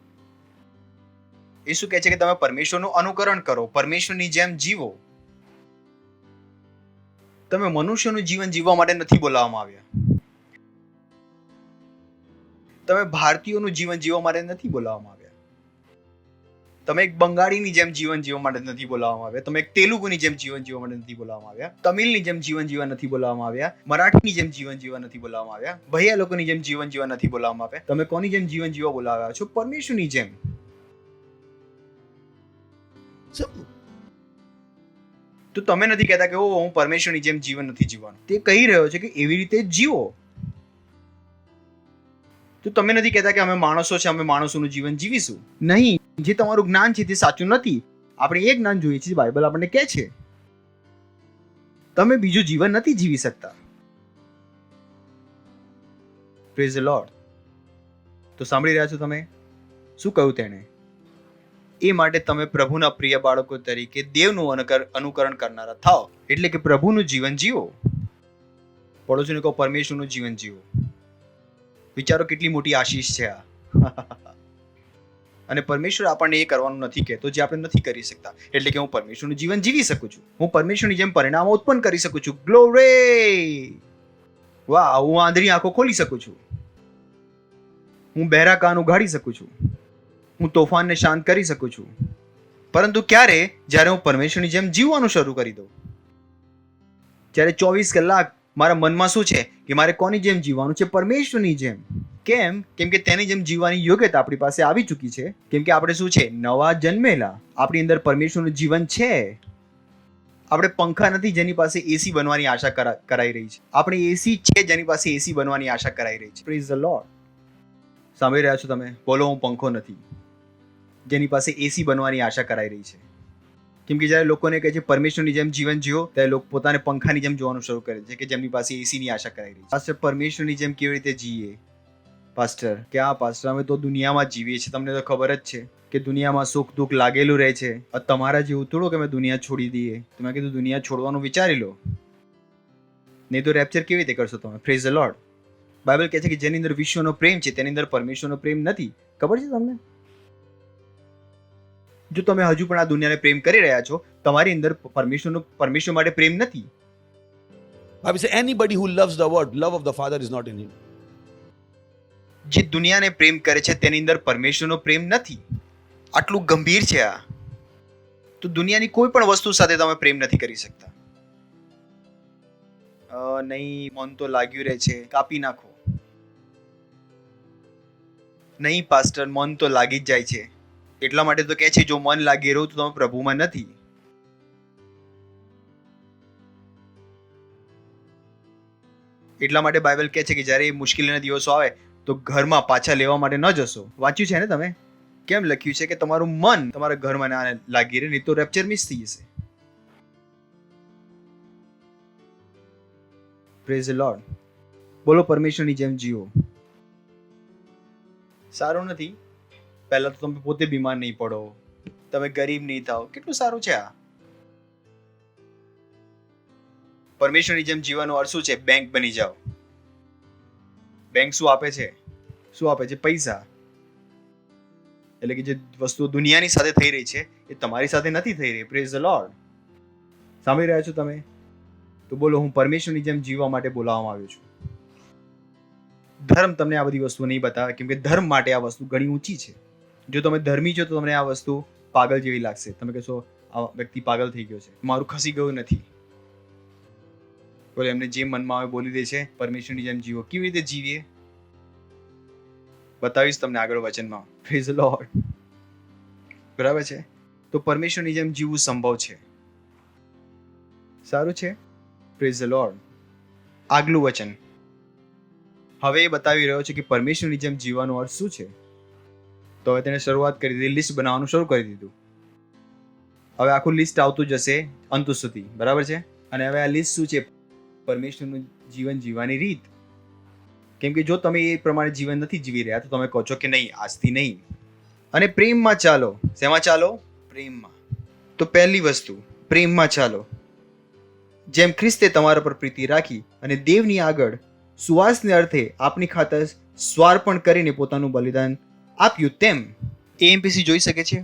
એ શું કહે છે કે તમે પરમેશ્વરનું અનુકરણ કરો, પરમેશ્વરની જેમ જીવો. તમે મનુષ્યનું જીવન જીવવા માટે નથી બોલાવવામાં આવ્યા. તમે ભારતીયોનું જીવન જીવવા માટે નથી બોલાવવામાં આવ્યા. તમે એક બંગાળીની જેમ જીવન જીવવા માટે નથી બોલાવવામાં આવ્યા. તમે એક તેલુગુની જેમ જીવન જીવવા માટે નથી બોલાવવામાં આવ્યા. તમિલની જેમ જીવન જીવવા નથી બોલાવવામાં આવ્યા. મરાઠીની જેમ જીવન જીવવા નથી બોલાવવામાં આવ્યા. ભૈયા લોકોની જેમ જીવન જીવવા નથી બોલાવવામાં આવ્યા. તમે કોની જેમ જીવન જીવવા બોલાવ્યા છો? પરમેશ્વરની જેમ. તો તમે નથી કહેતા કે હું પરમેશ્વરની જેમ જીવન નથી જીવવાનું. તે કહી રહ્યો છે કે એવી રીતે જીવો. તો તમે નથી કહેતા કે અમે માણસો છે, અમે માણસોનું જીવન જીવીશું. નહીં, જે તમારું જ્ઞાન છે તે સાચું નથી. આપણે એ જ્ઞાન જોઈએ છીએ બાઇબલ આપણને કહે છે. તમે બીજું જીવન નથી જીવી શકતા. Praise the lord. તો સાંભળી રહ્યા છો તમે? શું કહ્યું તેણે? એ માટે તમે પ્રભુના પ્રિય બાળકો તરીકે દેવનું અનુકરણ કરનારા થાઓ. એટલે કે પ્રભુનું જીવન જીવો. પડોશીને કહો પરમેશ્વરનું જીવન જીવો. વિચારો કેટલી મોટી આશીષ છે આ. અને પરમેશ્વર આપણને એ કરવાનું નથી કહેતો જે આપણે નથી કરી શકતા. એટલે કે હું પરમેશ્વરનું જીવન જીવી શકું છું, હું પરમેશ્વરની જેમ પરિણામો ઉત્પન્ન કરી શકું છું. ગ્લોરી! વાહ! હું આંધળી આંખો ખોલી શકું છું, હું બહેરા કાન ઉઘાડી શકું છું, હું તોફાનને શાંત કરી શકું છું. પરંતુ ક્યારે? જ્યારે હું પરમેશ્વરની જેમ જીવવાનું શરૂ કરી દઉં. જ્યારે 24 કલાક મારા મનમાં શું છે કે મારે કોની જેમ જીવવાનું છે? પરમેશ્વરની જેમ. કેમ? કેમ કે તેની જેમ જીવવાની યોગ્યતા આપણી પાસે આવી ચૂકી છે. કેમ કે આપણે શું છે? નવા જન્મેલા. આપણી અંદર પરમેશ્વરનું જીવન છે. આપણે પંખા નથી જેની પાસે એસી બનવાની આશા કરાઈ રહી છે. આપણે એસી છે જેની પાસે એસી બનવાની આશા કરાઈ રહી છે. Praise the lord. સાંભળી રહ્યા છો તમે? બોલો હું પંખો નથી. જેની પાસે એસી બનવાની આશા કરાઈ રહી છે. કેમ કે જ્યારે લોકોને કહે છે પરમેશ્વરની જેમ જીવન જીવો, ત્યારે લોકો પોતાને પંખાની જેમ જોવાનું શરૂ કરે છે કે જેમની પાસે એસીની આશા કરાઈ રહી છે. પાસ્ટર, પરમેશ્વરની જેમ કેવી રીતે જીવીએ? પાસ્ટર, ક્યાં પાસ્ટર, અમે તો દુનિયામાં જ જીવીએ છીએ. તમને તો ખબર જ છે કે દુનિયામાં સુખ દુઃખ લાગેલું રહે છે. તમારા જેવું થોડું કે અમે દુનિયા છોડી દઈએ. તો મેં કીધું દુનિયા છોડવાનું વિચારી લો, નહીં તો રેપ્ચર કેવી રીતે કરશો તમે? Praise the lord. બાઇબલ કહે છે કે જેની અંદર વિશ્વનો પ્રેમ છે તેની અંદર પરમેશ્વરનો પ્રેમ નથી. ખબર છે તમને? જો તમે હજુ પણ આ દુનિયાને પ્રેમ કરી રહ્યા છો, તમારી અંદર પરમેશ્વર માટે પ્રેમ નથી. Bible says anybody who loves the word, love of the Father is not in him. જે દુનિયાને પ્રેમ કરે છે તેની અંદર પરમેશ્વરનો પ્રેમ નથી. આટલું ગંભીર છે આ. તો દુનિયાની કોઈ પણ વસ્તુ સાથે તમે પ્રેમ નથી કરી શકતા. નહીં, મન તો લાગ્યું રહે છે, કાપી નાખો. નહીં પાસ્ટર, મન તો લાગી જ જાય છે. એટલા માટે તો કહે છે જો મન લાગી રહ્યું તો તમે પ્રભુમાં નથી. એટલા માટે બાઇબલ કહે છે કે જ્યારે મુશ્કેલીના દિવસો આવે તો ઘરમાં પાછા લેવા માટે ન જશો. વાંચ્યું છે ને તમે? કેમ લખ્યું છે કે તમારું મન તમારા ઘરમાં ના લાગી રહે, નહીં તો રેપ્ચર મિસ થઈ જશે. Praise the lord. બોલો પરમેશ્વરની જેમ જીવો. સારું નથી? પહેલા તો તમે પોતે બીમાર નહીં પડો, તમે ગરીબ નહીં થાઓ. કેટલું સારું છે આ. પરમેશ્વરની જેમ જીવવાનો અર્થ શું છે? બેંક બની જાઓ. બેંક શું આપે છે? શું આપે છે? પૈસા. એટલે કે જે વસ્તુઓ દુનિયાની સાથે થઈ રહી છે એ તમારી સાથે નથી થઈ રહી. Praise the lord. સાંભળી રહ્યા છો તમે? તો બોલો હું પરમેશ્વરની જેમ જીવવા માટે બોલાવવામાં આવ્યો છું. ધર્મ તમને આ બધી વસ્તુઓ નહીં બતાવે, કેમ કે ધર્મ માટે આ વસ્તુ ઘણી ઊંચી છે. જો તમે ધર્મી છો તો તમને આ વસ્તુ પાગલ જેવી લાગશે. તમે કહેશો આ વ્યક્તિ પાગલ થઈ ગયો છે, મારું ખસી ગયું નથી. બોલે એમને જે મનમાં આવે બોલી દે છે. પરમેશ્વરની જેમ જીવો. કેવી રીતે જીવીએ બતાવીશ તમને આગળ વચનમાં. Praise the lord. બરાબર છે? તો પરમેશ્વરની જેમ જીવવું સંભવ છે. સારું છે? Praise the lord. આગલું વચન હવે એ બતાવી રહ્યો છે કે પરમેશ્વરની જેમ જીવવાનો અર્થ શું છે. તો હવે તેને શરૂઆત કરી દીધી, લિસ્ટ બનાવવાનું શરૂ કરી દીધું. હવે આખું લિસ્ટ આવતું જશે અંત સુધી. બરાબર છે? અને હવે આ લિસ્ટ શું છે? પરમેશ્વરનું જીવન જીવવાની રીત. કેમ કે જો તમે એ પ્રમાણે જીવન નથી જીવી રહ્યા તો તમે કહો છો કે નહીં, આજથી નહીં. અને પ્રેમમાં ચાલો. શેમાં ચાલો? પ્રેમમાં. તો પહેલી વસ્તુ, પ્રેમમાં ચાલો. જેમ ખ્રિસ્તે તમારા પર પ્રીતિ રાખી અને દેવની આગળ સુવાસને અર્થે આપની ખાતર સ્વાર્પણ કરીને પોતાનું બલિદાન આપ્યું, તેમ એએમપીસી જોઈ શકે છે.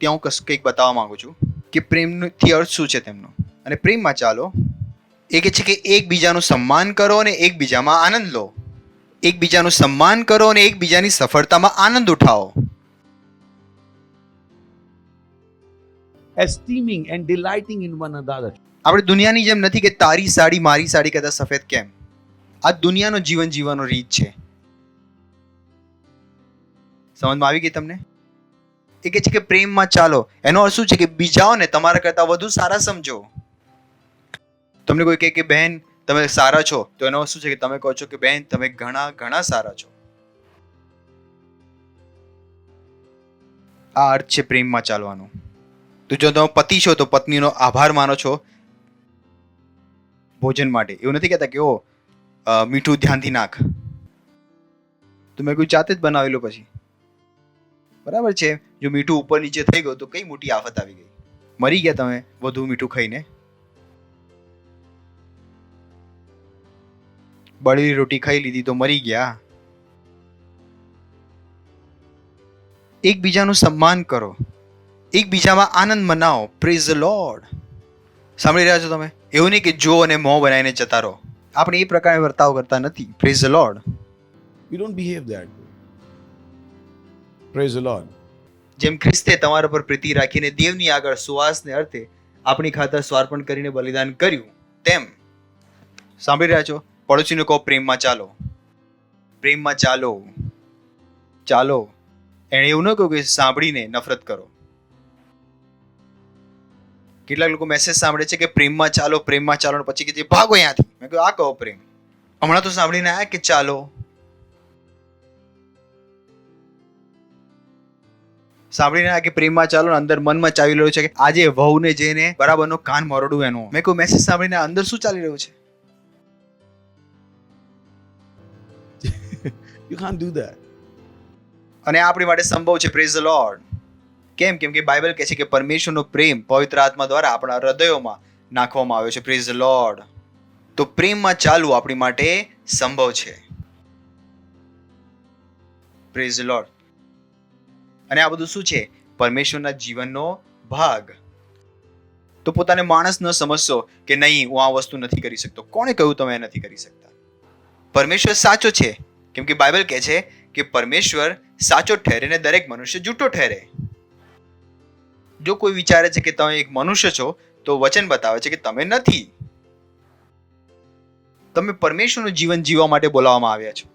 ત્યાં હું કંઈક બતાવવા માંગુ છું કે પ્રેમથી અર્થ શું છે તેમનો. અને પ્રેમમાં ચાલો એ કહે છે કે એકબીજાનું સન્માન કરો અને એકબીજામાં આનંદ લો. એકબીજાનું સન્માન કરો અને એકબીજાની સફળતામાં આનંદ ઉઠાવો. Esteeming and delighting in one another. આપણે દુનિયાની જેમ નથી કે તારી સાડી મારી સાડી કરતા સફેદ કેમ. આ દુનિયાનો જીવન જીવવાનો રીત છે. સમજમાં આવી ગઈ તમને? એ કહે છે કે પ્રેમમાં ચાલો. એનો અર્થ શું છે કે બીજાઓને તમારા કરતા વધુ સારા સમજો. તમને કોઈ કહે કે બહેન તમે સારા છો, તો એનો અર્થ શું છે કે તમે કહો છો કે બહેન તમે ઘણા ઘણા સારા છો. આ અર્થ છે પ્રેમમાં ચાલવાનો. તો જો તમે પતિ છો તો પત્નીનો આભાર માનો છો ભોજન માટે. એવું નથી કહેતા કે ઓ મીઠું ધ્યાનથી નાખ, તો મેં કોઈ જાતે જ બનાવેલું પછી. બરાબર છે? જો મીઠું ઉપર નીચે થઈ ગયું તો કઈ મોટી આફત આવી ગઈ. મરી ગયા તમે વધુ મીઠું ખાઈને. બળેલી રોટી ખાઈ લીધી તો મરી ગયા. એકબીજાનું સન્માન કરો, એકબીજામાં આનંદ મનાવો. Praise the lord. સાંભળી રહ્યા છો તમે? એવું નહીં કે જો અને મોં બનાવીને જતા રહો. આપણે એ પ્રકારે વર્તાવ કરતા નથી. Praise the lord. We don't behave that way. Praise the Lord. જેમ ખ્રિસ્તે તમારા પર પ્રીતિ રાખીને દેવની આગળ સુવાસને અર્થે આપણી ખાતર સ્વાર્પણ કરીને બલિદાન કર્યું, તેમ સાંભળી રહ્યા છો? પડોશીને કહો પ્રેમમાં ચાલો. પ્રેમમાં ચાલો. ચાલો. એણે એવું ન કહ્યું કે સાંભળીને નફરત કરો. કેટલાક લોકો મેસેજ સાંભળે છે કે પ્રેમમાં ચાલો, પ્રેમમાં ચાલો, પછી કે ભાગો અહીંયાથી. મેં કહ્યું આ કહો પ્રેમ. હમણાં તો સાંભળીને આયા કે ચાલો. સાંભળીને આ કે પ્રેમમાં ચાલો ને અંદર મનમાં ચાલી રહ્યું છે કે આજે વહુને જઈને બરાબરનો કાન મરોડું એનું. મેં કોઈ મેસેજ સાંભળીને અંદર શું ચાલી રહ્યું છે? You can't do that. અને આ આપણી માટે સંભવ છે. Praise the lord. કેમ કે બાઇબલ કહે છે કે પરમેશ્વરનો પ્રેમ પવિત્ર આત્મા દ્વારા આપણા હૃદયોમાં નાખવામાં આવ્યો છે. Praise the lord. તો પ્રેમમાં ચાલવું આપણી માટે સંભવ છે. Praise the lord. અને આ બધું શું છે? પરમેશ્વરના જીવનનો ભાગ. તો પોતાને માણસ ન સમજશો કે નહીં હું આ વસ્તુ નથી કરી શકતો. કોણે કહ્યું તમે નથી કરી શકતા? પરમેશ્વર સાચો છે. કેમ કે બાઇબલ કહે છે કે પરમેશ્વર સાચો ઠેરે ને દરેક મનુષ્ય જૂઠો ઠેરે. જો કોઈ વિચારે છે કે તમે એક મનુષ્ય છો તો વચન બતાવે છે કે તમે નથી. તમે પરમેશ્વરનું જીવન જીવવા માટે બોલાવવામાં આવ્યા છો.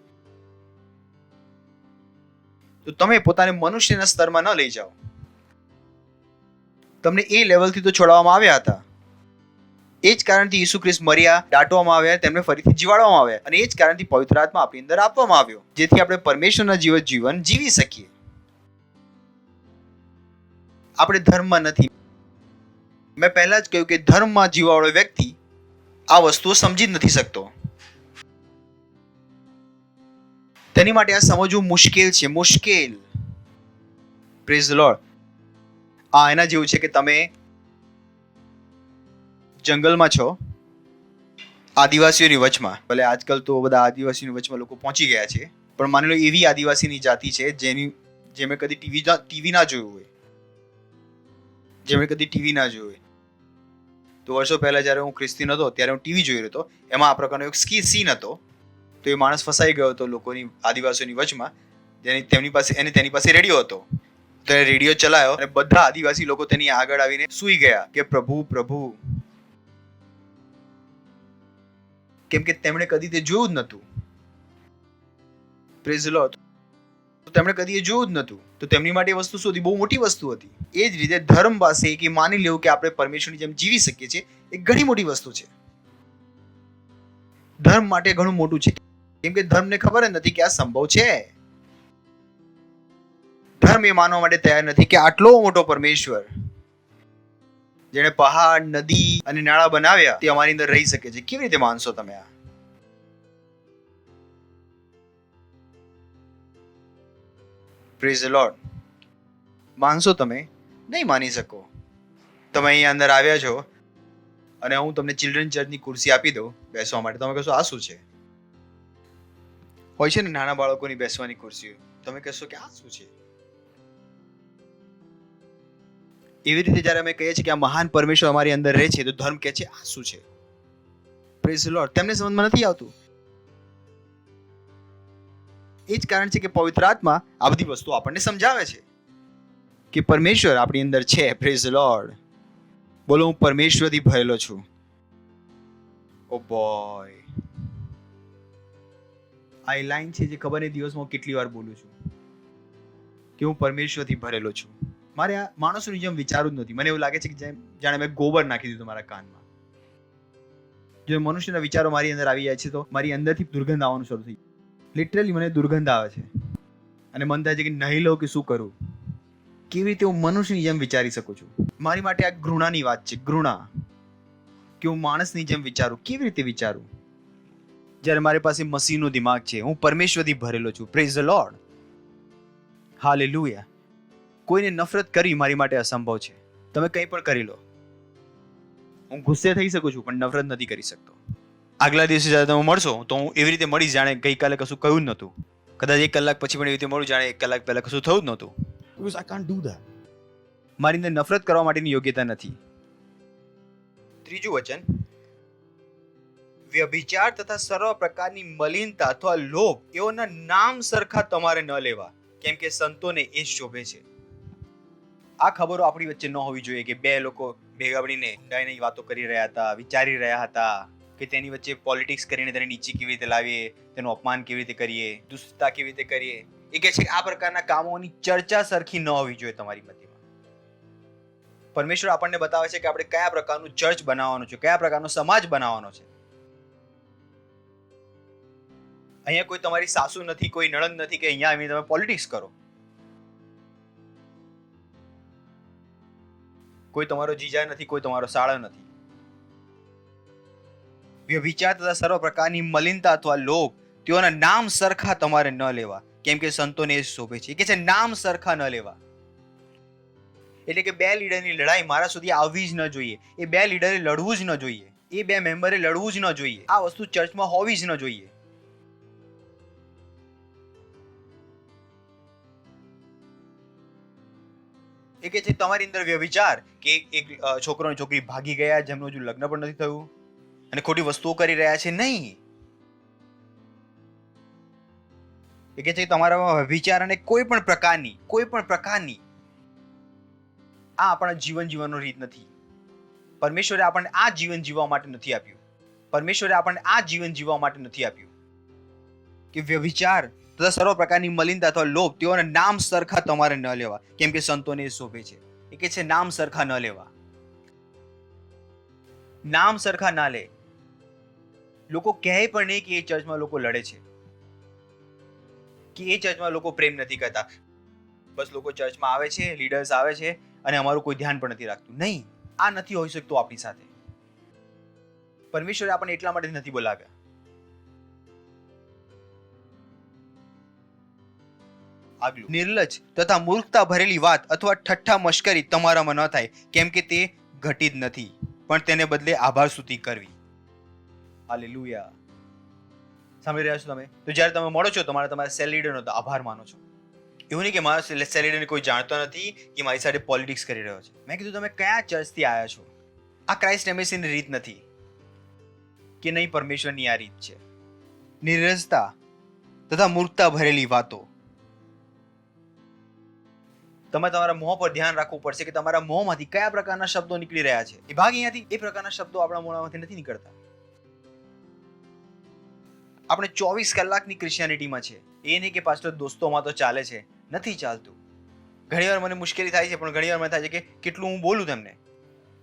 તો તમે પોતાને મનુષ્યના સ્તરમાં ન લઈ જાઓ. તમને એ લેવલથી તો છોડવામાં આવ્યા હતા. એ જ કારણથી ઈસુ ખ્રિસ્ત મર્યા, દાટવામાં આવ્યા, તેમને ફરીથી જીવાડવામાં આવ્યા. અને એ જ કારણથી પવિત્ર આત્મા આપણી અંદર આપવામાં આવ્યો, જેથી આપણે પરમેશ્વરના જીવન જીવી શકીએ. આપણે ધર્મમાં નથી. મેં પહેલા જ કહ્યું કે ધર્મમાં જીવવાવાળો વ્યક્તિ આ વસ્તુઓ સમજી જ નથી શકતો. તેની માટે આ સમજવું મુશ્કેલ છે. મુશ્કેલ. Praise the lord. આ એના જેવું છે કે તમે જંગલમાં છો, આદિવાસીઓની વચમાં. ભલે આજકાલ તો બધા આદિવાસીની વચમાં લોકો પહોંચી ગયા છે, પણ માની લો એવી આદિવાસીની જાતિ છે જેમણે કદી ટીવી ના જોયું હોય. તો વર્ષો પહેલા જ્યારે હું ખ્રિસ્તી નહોતો ત્યારે હું ટીવી જોઈ રહ્યો હતો. એમાં આ પ્રકારનો એક સીન હતો. તો એ માણસ ફસાઈ ગયો હતો લોકોની, આદિવાસીઓની વચમાં. તેની પાસે રેડિયો હતો. તો એ રેડિયો ચલાવ્યો અને બધા આદિવાસી લોકો તેની આગળ આવીને સૂઈ ગયા કે પ્રભુ પ્રભુ. કેમ કે તેમણે કદી તે જોયું જ નહોતું. Praise the lord. તો તેમણે કદી એ જોયું જ નહોતું. તો તેમની માટે વસ્તુ શું હતી? બહુ મોટી વસ્તુ હતી. એ જ રીતે ધર્મ પાસે કે માની લેવું કે આપણે પરમેશ્વરની જેમ જીવી શકીએ છીએ, એ ઘણી મોટી વસ્તુ છે. ધર્મ માટે ઘણું મોટું છે. કેમ કે ધર્મને ખબર જ નથી કે આ સંભવ છે. ધર્મ એ માનવા માટે તૈયાર નથી કે આટલો મોટો પરમેશ્વર જેણે પહાડ, નદી અને નાળા બનાવ્યા તે અમારી અંદર રહી શકે છે. કેવી રીતે માનશો તમે આ? Praise the lord. માનશો તમે? નહીં માની શકો. તમે અહીંયા અંદર આવ્યા છો અને હું તમને ચિલ્ડ્રન ચર્ચની ખુરશી આપી દઉં બેસવા માટે. તમે કહેશો આ શું છે? હોય છે ને નાના બાળકોની બેસવાની ખુરશીઓ. તમે કહેશો કે આ શું છે? એવી રીતે જ્યારે અમે કહીએ છીએ કે આ મહાન પરમેશ્વર અમારી અંદર રહે છે, તો ધર્મ કહે છે આ શું છે? Praise the lord. તેમને સમજમાં નથી આવતું. એ જ કારણ છે કે પવિત્ર આત્મા આ બધી વસ્તુ આપણને સમજાવે છે કે પરમેશ્વર આપણી અંદર છે. Praise the lord. બોલો, હું પરમેશ્વરથી ભરેલો છું. ઓ બોય. આ એ લાઈન છે જે ખબર નહીં દિવસમાં કેટલી વાર બોલું છું કે હું પરમેશ્વરથી ભરેલો છું. મારે આ માણસોની જેમ વિચારવું જ નથી. મને એવું લાગે છે કે જાણે મેં ગોબર નાખી દીધું મારા કાનમાં. જો મનુષ્યના વિચારો મારી અંદર આવી જાય છે તો મારી અંદરથી દુર્ગંધ આવવાનું શરૂ થઈ. લિટરલી મને દુર્ગંધ આવે છે અને મન થાય છે કે નહીં લો કે શું કરું. કેવી રીતે હું મનુષ્યની જેમ વિચારી શકું છું? મારી માટે આ ઘૃણાની વાત છે. ઘૃણા કે હું માણસની જેમ વિચારું. કેવી રીતે વિચારું જ્યારે મારી પાસે મસીહનો દિમાગ છે? હું પરમેશ્વરથી ભરેલો છું. Praise the lord. હાલેલુયા. કોઈને નફરત કરવી મારી માટે અસંભવ છે. તમે કંઈ પણ કરી લો. હું ગુસ્સે થઈ શકું છું પણ નફરત નથી કરી શકતો. આગલા દિવસે જ્યારે તમે મળશો તો હું એવી રીતે મળીશ જાણે ગઈકાલે કશું કહ્યું જ નહોતું. કદાચ 1 કલાક પછી પણ એવી રીતે મળું જાણે 1 કલાક પહેલા કશું થયું જ નહોતું. Because I can't do that. મારી અંદર નફરત કરવા માટેની યોગ્યતા નથી. ત્રીજું વચન, વ્યભિચાર તથા સર્વ પ્રકારની મલિનતા અથવા લોભ એઓના નામ સરખા તમારે ન લેવા, કેમ કે સંતોને એ શોભે છે. આ ખબરો આપણી વચ્ચે ન હોવી જોઈએ કે બે લોકો ભેગા મળીને ઊંડાઈની વાતો કરી રહ્યા હતા, વિચારી રહ્યા હતા કે તેની વચ્ચે પોલિટિક્સ કરીને તેને નીચે કેવી રીતે લાવીએ, તેનું અપમાન કેવી રીતે કરીએ, દુષ્ટતા કેવી રીતે કરીએ. એ કહે છે કે આ પ્રકારના કામોની ચર્ચા સરખી ન હોવી જોઈએ તમારી મધ્યમાં. પરમેશ્વર આપણને બતાવે છે કે આપણે કયા પ્રકારનું ચર્ચ બનાવવાનું છે, કયા પ્રકારનો સમાજ બનાવવાનો છે. અહીંયા કોઈ તમારી સાસુ નથી, કોઈ નણંદ નથી કે અહીંયા આવીને તમે પોલિટિક્સ કરો. કોઈ તમારો જીજા નથી, કોઈ તમારો સાળો નથી. વ્યભિચાર તથા સર્વ પ્રકારની મલિનતા અથવા લોભ તેઓના નામ સરખા તમારે ન લેવા, કેમ કે સંતોને એ શોભે છે. કે છે નામ સરખા ન લેવા. એટલે કે બે લીડરની લડાઈ મારા સુધી આવવી જ ન જોઈએ, એ બે લીડરે લડવું જ ન જોઈએ, એ બે મેમ્બરે લડવું જ ન જોઈએ. આ વસ્તુ ચર્ચમાં હોવી જ ન જોઈએ. એ કે છે તમારી અંદર વ્યભિચાર કે એક છોકરો અને છોકરી ભાગી ગયા જેમનું હજુ લગ્ન પણ નથી થયું અને ખોટી વસ્તુઓ કરી રહ્યા છે. નહીં. એ કે છે તમારામાં વ્યભિચાર અને કોઈ પણ પ્રકારની આ આપણા જીવન જીવવાનો રીત નથી. પરમેશ્વરે આપણને આ જીવન જીવવા માટે નથી આપ્યું. કે વ્યભિચાર તથા સર્વ પ્રકારની મલિનતા અથવા લોભ તેઓના નામ સરખા તમારે ન લેવા, કેમ કે સંતોને એ શોભે છે. એ કે છે નામ સરખા ન લેવા. નામ સરખા ના લે. લોકો કહે પણ નહીં કે એ ચર્ચમાં લોકો લડે છે, કે એ ચર્ચમાં લોકો પ્રેમ નથી કરતા. બસ લોકો ચર્ચમાં આવે છે, લીડર્સ આવે છે અને અમારું કોઈ ધ્યાન પણ નથી રાખતું. નહીં, આ નથી હોઈ શકતું આપણી સાથે. પરમેશ્વરે આપણને એટલા માટે નથી બોલાવ્યા. આગલું, નિર્લજ તથા મૂર્ખતા ભરેલી વાત અથવા ઠઠ્ઠા મશ્કરી તમારામાં ન થાય, કેમ કે તે ઘટી જ નથી, પણ તેને બદલે આભાર સ્તુતિ કરવી. હાલેલુયા. સાંભળી રહ્યા છો તમે? તો જ્યારે તમે મળો છો તમારા સેલ લીડરનો તો આભાર માનો છો. એવું નહીં કે મારા સેલ લીડરને કોઈ જાણતો નથી કે મારી સાથે પોલિટિક્સ કરી રહ્યો છે. મેં કીધું તમે કયા ચર્ચથી આવ્યા છો? આ ક્રાઇસ્ટ એમ્બેસીની રીત નથી કે નહીં, પરમેશ્વરની આ રીત છે. નિરજતા તથા મૂર્ખતા ભરેલી વાતો. તમે તમારા મોં પર ધ્યાન રાખવું પડશે કે તમારા મોંમાંથી કયા પ્રકારના શબ્દો નીકળી રહ્યા છે. એ ભાગ અહીંયાથી એ પ્રકારના શબ્દો આપણા મોંમાંથી નથી નીકળતા. આપણે 24 કલાકની ક્રિશ્ચિયાનિટીમાં છે. એ નહીં કે પાસ્ટર દોસ્તોમાં તો ચાલે છે, નથી ચાલતું. ઘણીવાર મને મુશ્કેલી થાય છે, પણ ઘણીવાર મને થાય છે કે કેટલું હું બોલું તેમને.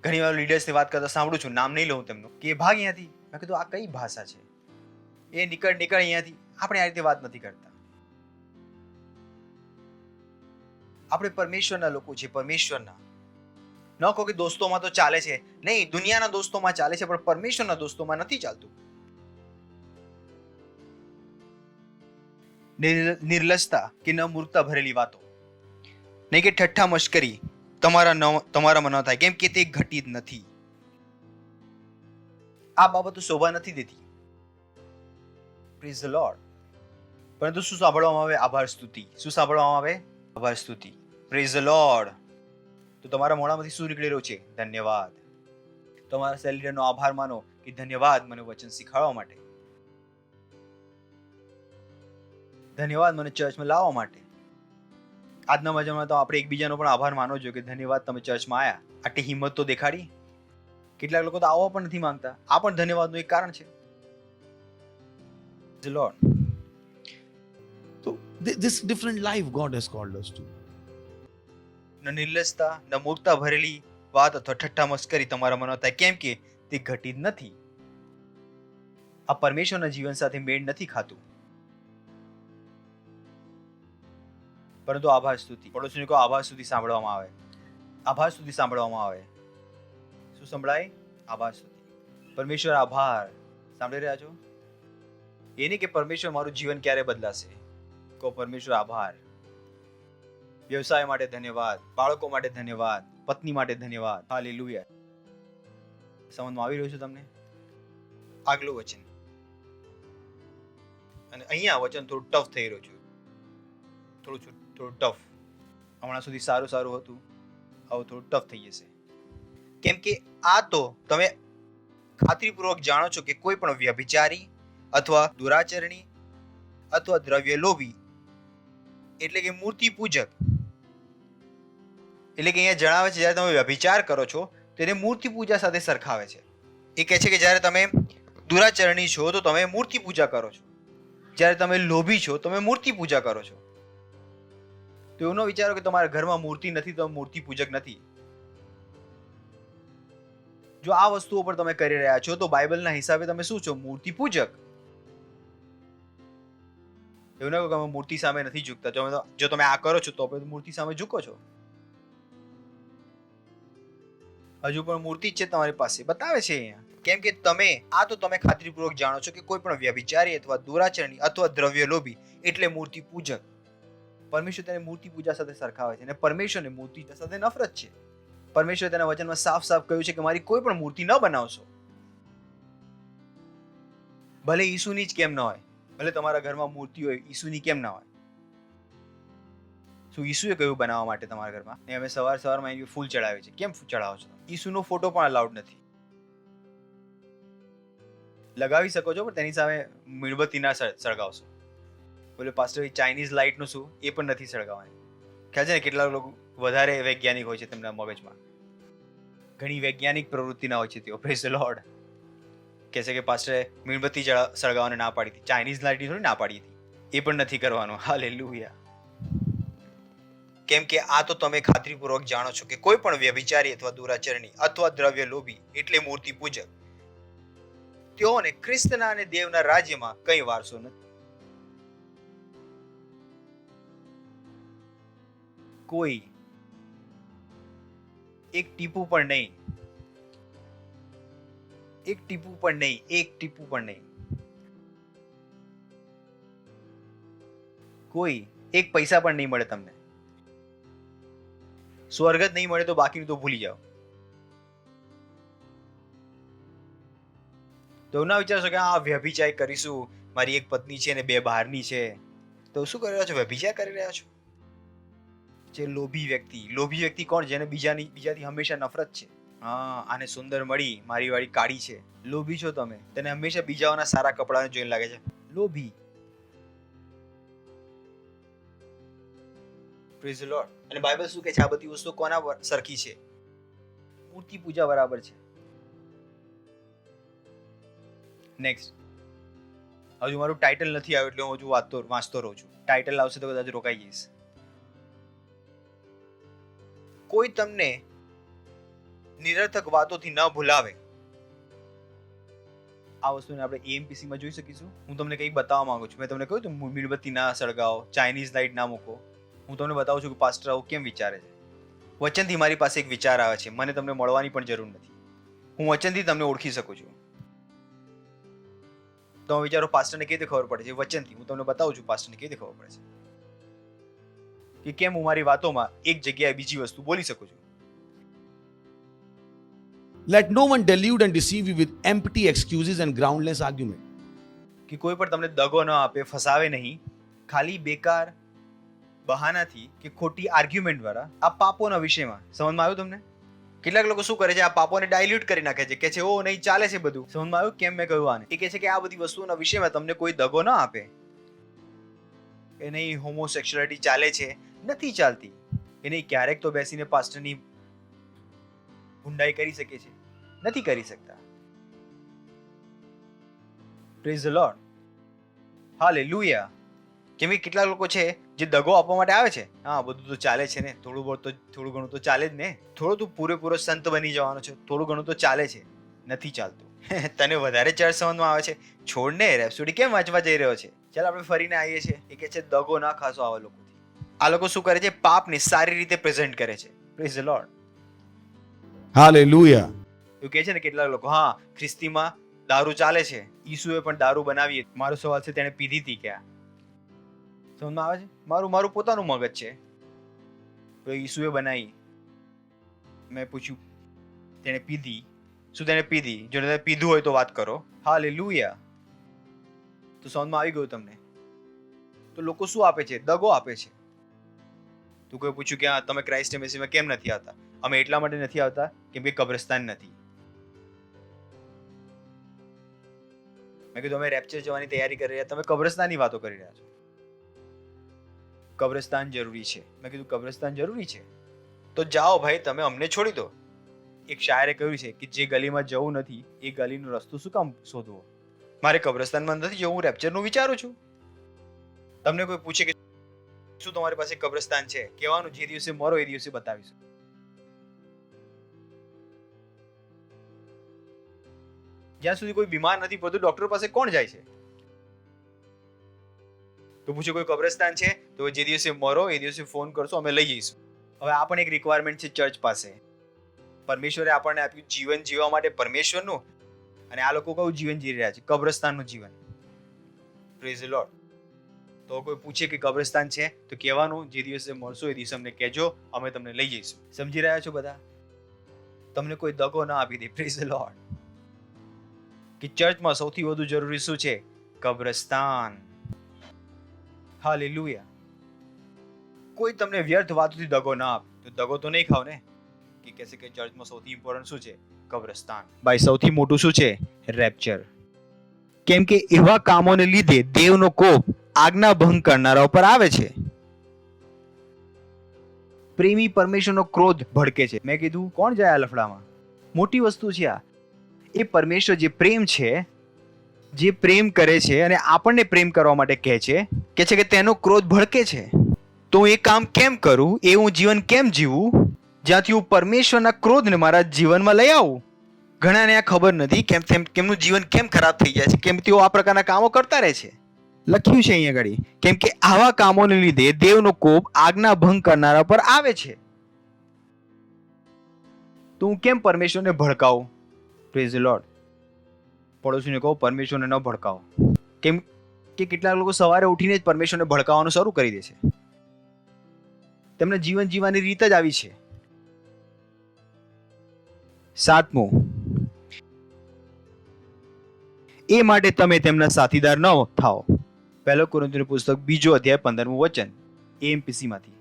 ઘણીવાર લીડર્સની વાત કરતા સાંભળું છું, નામ નહીં લઉં તેમનું, કે એ ભાગ અહીંયાથી. મેં કીધું આ કઈ ભાષા છે? એ નીકળ અહીંયાથી. આપણે આ રીતે વાત નથી કરતા. આપણે પરમેશ્વરના લોકો છે, પરમેશ્વરના. ન કહો કે દોસ્તોમાં તો ચાલે છે. નહીં, દુનિયાના દોસ્તોમાં ચાલે છે, પણ પરમેશ્વરના દોસ્તોમાં નથી ચાલતું. નિર્લજતા કે ન મૂર્ખતા ભરેલી વાતો, નહીં કે ઠઠ્ઠા મશ્કરી તમારામાં ન થાય, કેમ કે તે ઘટી જ નથી. આ બાબતો શોભા નથી દેતી. Praise the lord. પરંતુ શું સાંભળવામાં આવે? આભાર સ્તુતિ. શું સાંભળવામાં આવે? આભાર સ્તુતિ. Praise the lord. તો તમારા મોઢામાંથી શું નીકળી રહ્યું છે? ધન્યવાદ. તમારા સેલ લીડરનો આભાર માનો કે ધન્યવાદ મને વચન શીખવાડવા માટે, ધન્યવાદ મને ચર્ચમાં લાવવા માટે. આજના મજામાં તો આપણે એકબીજાનો પણ આભાર માનવો જોઈએ કે ધન્યવાદ તમે ચર્ચમાં આવ્યા, આટલી હિંમત તો દેખાડી. કેટલાક લોકો તો આવવા પણ નથી માંગતા. આ પણ ધન્યવાદનું એક કારણ છે. The Lord. So this different life God has called us to. ન નિર્લજતા ન મૂર્ખતા ભરેલી વાત અથવા ઠઠ્ઠા મસ્કરી તમારામાં ન થાય, કેમ કે તે ઘટી જ નથી. આ પરમેશ્વરના જીવન સાથે મેળ નથી ખાતું. પરંતુ આભાર સ્તુતિ. પડોશીને કહો આભાર સ્તુતિ સાંભળવામાં આવે. આભાર સ્તુતિ સાંભળવામાં આવે. શું સંભળાય? આભાર સ્તુતિ. પરમેશ્વર આભાર. સાંભળી રહ્યા છો? એ નહીં કે પરમેશ્વર મારું જીવન ક્યારે બદલાશે. કહો પરમેશ્વર આભાર. વ્યવસાય માટે ધન્યવાદ, બાળકો માટે ધન્યવાદ, પત્ની માટે ધન્યવાદ. હાલેલુયા. સમજમાં આવી રહ્યું છે તમને? આગલું વચન. અને અહીંયા વચન થોડું ટફ થઈ રહ્યું છે. થોડું ટફ. હમણાં સુધી સારું હતું, હવે થોડું ટફ થઈ જશે. કેમ કે આ તો તમે ખાતરીપૂર્વક જાણો છો કે કોઈ પણ વ્યભિચારી અથવા દુરાચરણી અથવા દ્રવ્ય લોભી એટલે કે મૂર્તિ પૂજક, એટલે કે અહીંયા જણાવે છે જ્યારે તમે વ્યભિચાર કરો છો તેને મૂર્તિ પૂજા સાથે સરખાવે છે. એ કહે છે કે જ્યારે તમે દુરાચરણી છો તો તમે મૂર્તિ પૂજા કરો છો, જ્યારે તમે લોભી છો તમે મૂર્તિ પૂજા કરો છો. તો એવું ન વિચારો કે તમારા ઘરમાં મૂર્તિ નથી તો મૂર્તિ પૂજક નથી. જો આ વસ્તુઓ પર તમે કરી રહ્યા છો તો બાઇબલના હિસાબે તમે શું છો? મૂર્તિ પૂજક. એવું ના કહો કે અમે મૂર્તિ સામે નથી ઝૂકતા. જો તમે આ કરો છો તો મૂર્તિ સામે ઝૂકો છો. હજુ પણ મૂર્તિ જ છે તમારી પાસે, બતાવે છે અહીંયા. કેમ કે તમે ખાતરીપૂર્વક જાણો છો કે કોઈ પણ વ્યભિચારી અથવા દુરાચરણી અથવા દ્રવ્ય લોભી એટલે મૂર્તિ પૂજક. પરમેશ્વર તેને મૂર્તિ પૂજા સાથે સરખાવે છે અને પરમેશ્વરને મૂર્તિ સાથે નફરત છે. પરમેશ્વર તેના વચનમાં સાફ સાફ કહ્યું છે કે મારી કોઈ પણ મૂર્તિ ન બનાવશો. ભલે ઈસુની જ કેમ ન હોય, ભલે તમારા ઘરમાં મૂર્તિ હોય, ઈસુની કેમ ના હોય? શું ઈસુએ કહ્યું બનાવવા માટે તમારા ઘરમાં? ને અમે સવારમાં એની ફૂલ ચડાવે છે. કેમ ચડાવો છો? ઈસુનો ફોટો પણ અલાઉડ નથી. લગાવી શકો છો પણ તેની સામે મીણબત્તી ના સળગાવશો. બોલે પાસ્ટર ચાઇનીઝ લાઇટ નું શું? એ પણ નથી સળગાવવાની. ખ્યાલ છે ને કેટલાક લોકો વધારે વૈજ્ઞાનિક હોય છે, તેમના મગજમાં ઘણી વૈજ્ઞાનિક પ્રવૃત્તિના હોય છે. તેઓ પ્રેઝ ધ લોર્ડ કહે છે કે પાસ્ટરે મીણબત્તી સળગાવવાને ના પાડી હતી, ચાઇનીઝ લાઇટની થોડી ના પાડી હતી. એ પણ નથી કરવાનું. હાલેલુયા. કેમ કે આ તો તમે ખાતરીપૂર્વક જાણો છો કે કોઈ પણ વ્યભિચારી અથવા દુરાચરણી અથવા દ્રવ્ય લોભી એટલે મૂર્તિ પૂજક તેઓને ખ્રિસ્તના અને દેવના રાજ્યમાં કઈ વારસો નથી. કોઈ એક ટીપું પણ નહીં, એક ટીપું પણ નહીં, એક ટીપું પણ નહીં. કોઈ એક પૈસા પણ નહીં મળે તમને. સ્વર્ગ જ નહીં મળે તો બાકીનું તો ભૂલી જાઓ. તો ના વિચારશો કે આ વ્યભિચાર કરીશું, મારી એક પત્ની છે ને 2 બહારની છે, તો શું કરી રહ્યા છો? વ્યભિચાર કરી રહ્યા છો. જે લોભી વ્યક્તિ કોણ? જેને બીજાથી હંમેશા નફરત છે. હા, આને સુંદર મળી, મારી વાળી કાળી છે. લોભી છો તમે. તેને હંમેશા બીજાઓના સારા કપડાને જોઈને લાગે છે. લોભી. Praise the lord. અને બાઇબલ શું કહે છે? આ બધી વસ્તુ કોના સરખી છે? મૂર્તિ પૂજા બરાબર છે. નેક્સ્ટ. હજુ મારું ટાઇટલ નથી આવ્યું એટલે હું હજુ વાંચતો રહું છું. ટાઇટલ આવશે તો કદાચ રોકાઈ જઈશ. કોઈ તમને નિરર્થક વાતોથી ન ભૂલાવે. આ વસ્તુને આપણે એએમપીસી માં જોઈ શકીશું. હું તમને કંઈક બતાવવા માંગુ છું. મેં તમને કહ્યું તો મીણબત્તી ના સળગાવો, ચાઇનીઝ લાઇટ ના મૂકો. હું તમને બતાવું છું કે પાસ્ટર આવું કેમ વિચારે છે. વચનથી મારી પાસે એક વિચાર આવે છે. મને તમને મળવાની પણ જરૂર નથી. હું વચનથી તમને ઓળખી શકું છું. તો વિચારો પાસ્ટરને કેવી રીતે ખબર પડે છે? વચનથી. હું તમને બતાવું છું પાસ્ટરને કેવી રીતે ખબર પડે છે કે કેમ હું મારી વાતોમાં એક જગ્યાએ બીજી વસ્તુ બોલી શકું છું. Let no one delude and deceive you with empty excuses and groundless argument. કે કોઈ પણ તમને દગો ન આપે, ફસાવે નહીં, ખાલી બેકાર બહાનાથી કે ખોટી આર્ગ્યુમેન્ટ દ્વારા આ પાપોના વિષયમાં. સમજમાં આવ્યું તમને? કેટલાક લોકો શું કરે છે? આ પાપોને ડાયલ્યુટ કરી નાખે છે. કે છે ઓ નહીં, ચાલે છે બધું. સમજમાં આવ્યું કેમ મેં કહ્યું આને? એ કહે છે કે આ બધી વસ્તુઓના વિષયમાં તમને કોઈ દગો ન આપે. એ નહીં હોમોસેક્સ્યુઆલિટી ચાલે છે, નથી ચાલતી. એ નહીં ક્યારેક તો બેસીને પાસ્ટરની ભૂંડાઈ કરી શકે છે, નથી કરી શકતા. Praise the lord. હાલેલુયા. કેમ કે કેટલા લોકો છે જે દગો આપવા માટે આવે છે. હા, બધું તો ચાલે છે ને, થોડું ઘણું તો ચાલે જ ને. થોડું તું પૂરેપૂરો સંત બની જવાનો છે, થોડું ઘણું તો ચાલે છે. નથી ચાલતું. તને વધારે ચર્ચ સમજમાં આવે છે. છોડ ને, રેપ્સોડી કેમ વાંચવા જઈ રહ્યો છે? ચાલ આપણે ફરીને આવીએ છીએ. એ કહે છે દગો ના ખાશો આવા લોકોથી. આ લોકો શું કરે છે? પાપને સારી રીતે પ્રેઝન્ટ કરે છે. Praise the lord. Hallelujah. એવું કહે છે ને કેટલાક લોકો, હા ખ્રિસ્તીમાં દારૂ ચાલે છે, ઈસુએ પણ દારૂ બનાવી. મારો સવાલ છે તેને પીધી હતી ક્યાં? સમજમાં આવે છે? મારું પોતાનું મગજ છે. તો ઈસુએ બનાવી, મેં પૂછ્યું તેને પીધી? શું તેને પીધી? જો તેને પીધું હોય તો વાત કરો. હાલેલુયા. તો સમજમાં આવી ગયું તમને? તો લોકો શું આપે છે? દગો આપે છે. તું કોઈ પૂછ્યું કે તમે ક્રાઇસ્ટ મેસીમાં કેમ નથી આવતા? અમે એટલા માટે નથી આવતા કેમ કે કબ્રસ્તાન નથી. મેં કીધું અમે રેપ્ચર જવાની તૈયારી કરી રહ્યા, તમે કબ્રસ્તાનની વાતો કરી રહ્યા છો. કબ્રસ્તાન જરૂરી છે. મેં કીધું કબ્રસ્તાન જરૂરી છે તો જાઓ ભાઈ, તમે અમને છોડી દો. એક શાયરે કહ્યું છે કે જે ગલીમાં જવું નથી એ ગલીનો રસ્તો શું કામ શોધવો? મારે કબ્રસ્તાનમાં નથી જવું, હું રેપ્ચરનું વિચારું છું. તમને કોઈ પૂછે કે શું તમારી પાસે કબ્રસ્તાન છે, કહેવાનું જે દિવસે મરો એ દિવસે બતાવીશું. જ્યાં સુધી કોઈ બીમાર નથી પડતું, ડોક્ટર પાસે કોણ જાય છે? તો પૂછે કોઈ કબ્રસ્તાન છે તો જે દિવસે મરો એ દિવસે ફોન કરશો, અમે લઈ જઈશું. હવે આ પણ એક રિક્વાયરમેન્ટ છે ચર્ચ પાસે. પરમેશ્વરે આપણને આપ્યું જીવન જીવવા માટે પરમેશ્વરનું, અને આ લોકો કયું જીવન જીવી રહ્યા છે? કબ્રસ્તાનનું જીવન. Praise the lord. તો કોઈ પૂછે કે કબ્રસ્તાન છે તો કહેવાનું, જે દિવસે મળશો એ દિવસે અમને કહેજો, અમે તમને લઈ જઈશું. સમજી રહ્યા છો બધા? તમને કોઈ દગો ના આપી દે. Praise the lord. કે ચર્ચમાં સૌથી વધુ જરૂરી શું છે? કબ્રસ્તાન. હાલેલુયા. કોઈ તમને વ્યર્થ વાતોથી દગો ના આપે તો દગો તો નહીં ખાવ ને, કે કહેશે કે ચર્ચમાં સૌથી ઇમ્પોર્ટન્ટ શું છે? કબ્રસ્તાન. ભાઈ સૌથી મોટું શું છે? રેપ્ચર. કેમ કે એવા કામોને લીધે દેવનો કોપ આજ્ઞા ભંગ કરનારા ઉપર આવે છે. પ્રેમી પરમેશ્વરનો ક્રોધ ભડકે છે. મેં કીધું કોણ જાય આ લફડામાં? મોટી વસ્તુ છે આ. એ પરમેશ્વર જે પ્રેમ છે, જે પ્રેમ કરે છે અને આપણને પ્રેમ કરવા માટે કહે છે કે તેનો ક્રોધ ભડકે છે. તો હું એ કામ કેમ કરું? એ હું જીવન કેમ જીવું જ્યાંથી હું પરમેશ્વરના ક્રોધને મારા જીવનમાં લઈ આવું? ઘણાને આ ખબર નથી કેમનું જીવન કેમ ખરાબ થઈ જાય છે, કેમ તેઓ આ પ્રકારના કામો કરતા રહે છે. લખ્યું છે અહીંયા આગળ, કેમ કે આવા કામોને લીધે દેવનો કોપ આજ્ઞા ભંગ કરનારા પર આવે છે. તો હું કેમ પરમેશ્વરને ભડકાવું? Praise the lord. પડોશીને કહો પરમેશ્વરને ન ભડકાવો. કેમ કે કેટલાક લોકો સવારે ઉઠીને જ પરમેશ્વરને ભડકાવવાનું શરૂ કરી દે છે. તેમના જીવન જીવવાની રીત જ આવી છે. 7, એ માટે તમે તેમના સાથીદાર ન થાઓ. 1 કોરિન્થીયનું પુસ્તક 2 અધ્યાય 15મું વચન, AMPC માંથી.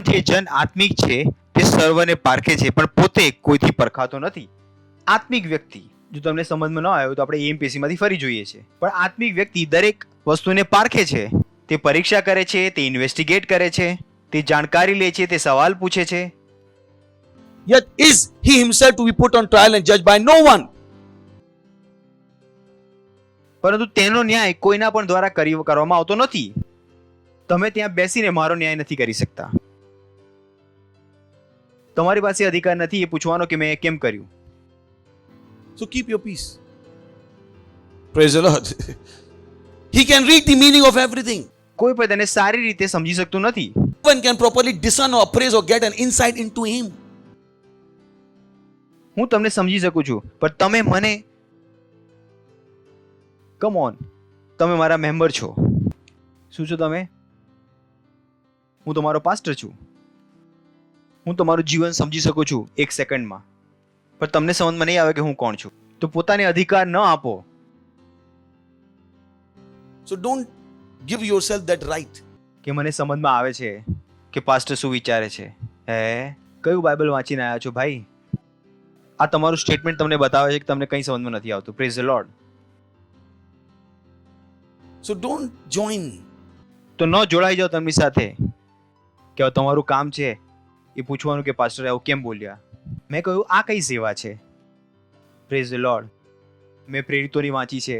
જે જન આત્મિક છે તે સર્વને પારખે છે, પણ પોતે કોઈથી પરખાતો નથી. આત્મિક વ્યક્તિ, જો તમને સમજમાં ન આવ્યું તો આપણે AMPC માંથી ફરી જોઈએ છે. પણ આત્મિક વ્યક્તિ દરેક વસ્તુને પારખે છે. તે પરીક્ષા કરે છે, તે ઇન્વેસ્ટિગેટ કરે છે, તે જાણકારી લે છે, તે સવાલ પૂછે છે. Yet is he himself to be put on trial and judged by no one. પરંતુ તેનો ન્યાય કોઈના પણ દ્વારા કરવામાં આવતો નથી. તમે ત્યાં બેસીને મારો ન્યાય નથી કરી શકતા. તમારી પાસે અધિકાર નથી એ પૂછવાનો કે મેં કેમ કર્યું. So keep your peace. Praise the Lord. He can read the meaning of everything. કોઈ પણ તેને સારી રીતે સમજી શકતું નથી. No one can properly discern or appraise or get an insight into him. હું તમને સમજી શકું છું, પણ તમે મને, કમ ઓન, તમે મારા મેમ્બર છો. શું છો તમે? હું તમારો પાસ્ટર છું. હું તમારું જીવન સમજી શકું છું 1 સેકન્ડમાં, પણ તમને સમજમાં નહીં આવે કે હું કોણ છું. તો પોતાને અધિકાર ન આપો. So don't give yourself that right. કે મને સમજમાં આવે છે કે પાસ્ટર શું વિચારે છે. કયું બાઇબલ વાંચીને આવ્યા છો ભાઈ? આ તમારું સ્ટેટમેન્ટ તમને બતાવે છે કે તમને કંઈ સમજમાં નથી આવતું. Praise the lord. So don't join. તો ન જોડાઈ જાઓ તેમની સાથે. કે તમારું કામ છે એ પૂછવાનું કે પાસ્ટર આવું કેમ બોલ્યા. મેં કહ્યું આ કઈ સેવા છે? Praise the lord. મેં પ્રેરિતોની વાંચી છે,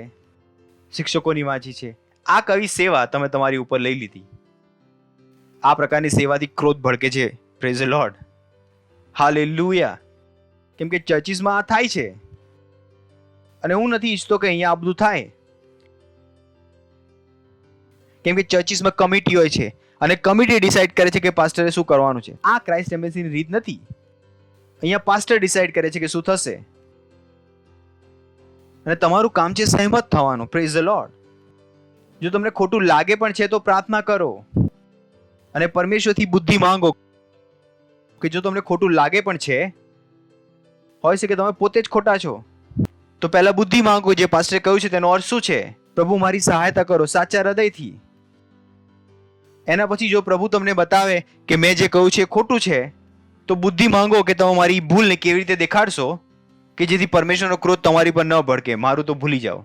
શિક્ષકોની વાંચી છે. આ કઈ સેવા તમે તમારી ઉપર લઈ લીધી? આ પ્રકારની સેવાથી ક્રોધ ભડકે છે. Praise the lord. હાલેલુયા. કેમ કે ચર્ચીસમાં આ થાય છે, અને હું નથી ઈચ્છતો કે અહીંયા આ બધું થાય. કેમ કે ચર્ચીસમાં કમિટી હોય છે, અને કમિટી ડિસાઈડ કરે છે કે પાસ્ટરે શું કરવાનું છે. આ ક્રાઇસ્ટ એમ્બેસીની રીત નથી. અહીંયા પાસ્ટર ડિસાઈડ કરે છે કે શું થશે, અને તમારું કામ છે સહેમત થવાનું. Praise the lord. જો તમને ખોટું લાગે પણ છે તો પ્રાર્થના કરો અને પરમેશ્વરથી બુદ્ધિ માંગો. કે જો તમને ખોટું લાગે પણ છે, હોય છે કે તમે પોતે જ ખોટા છો, તો પહેલા બુદ્ધિ માંગો. જે પાસ્ટરે કહ્યું છે તેનો અર્થ શું છે? પ્રભુ મારી સહાયતા કરો સાચા હૃદયથી. એના પછી જો પ્રભુ તમને બતાવે કે મેં જે કહ્યું છે ખોટું છે, તો બુદ્ધિ માંગો કે તમે મારી ભૂલને કેવી રીતે દેખાડશો કે જેથી પરમેશ્વરનો ક્રોધ તમારી પર ન ભડકે. મારું તો ભૂલી જાઓ.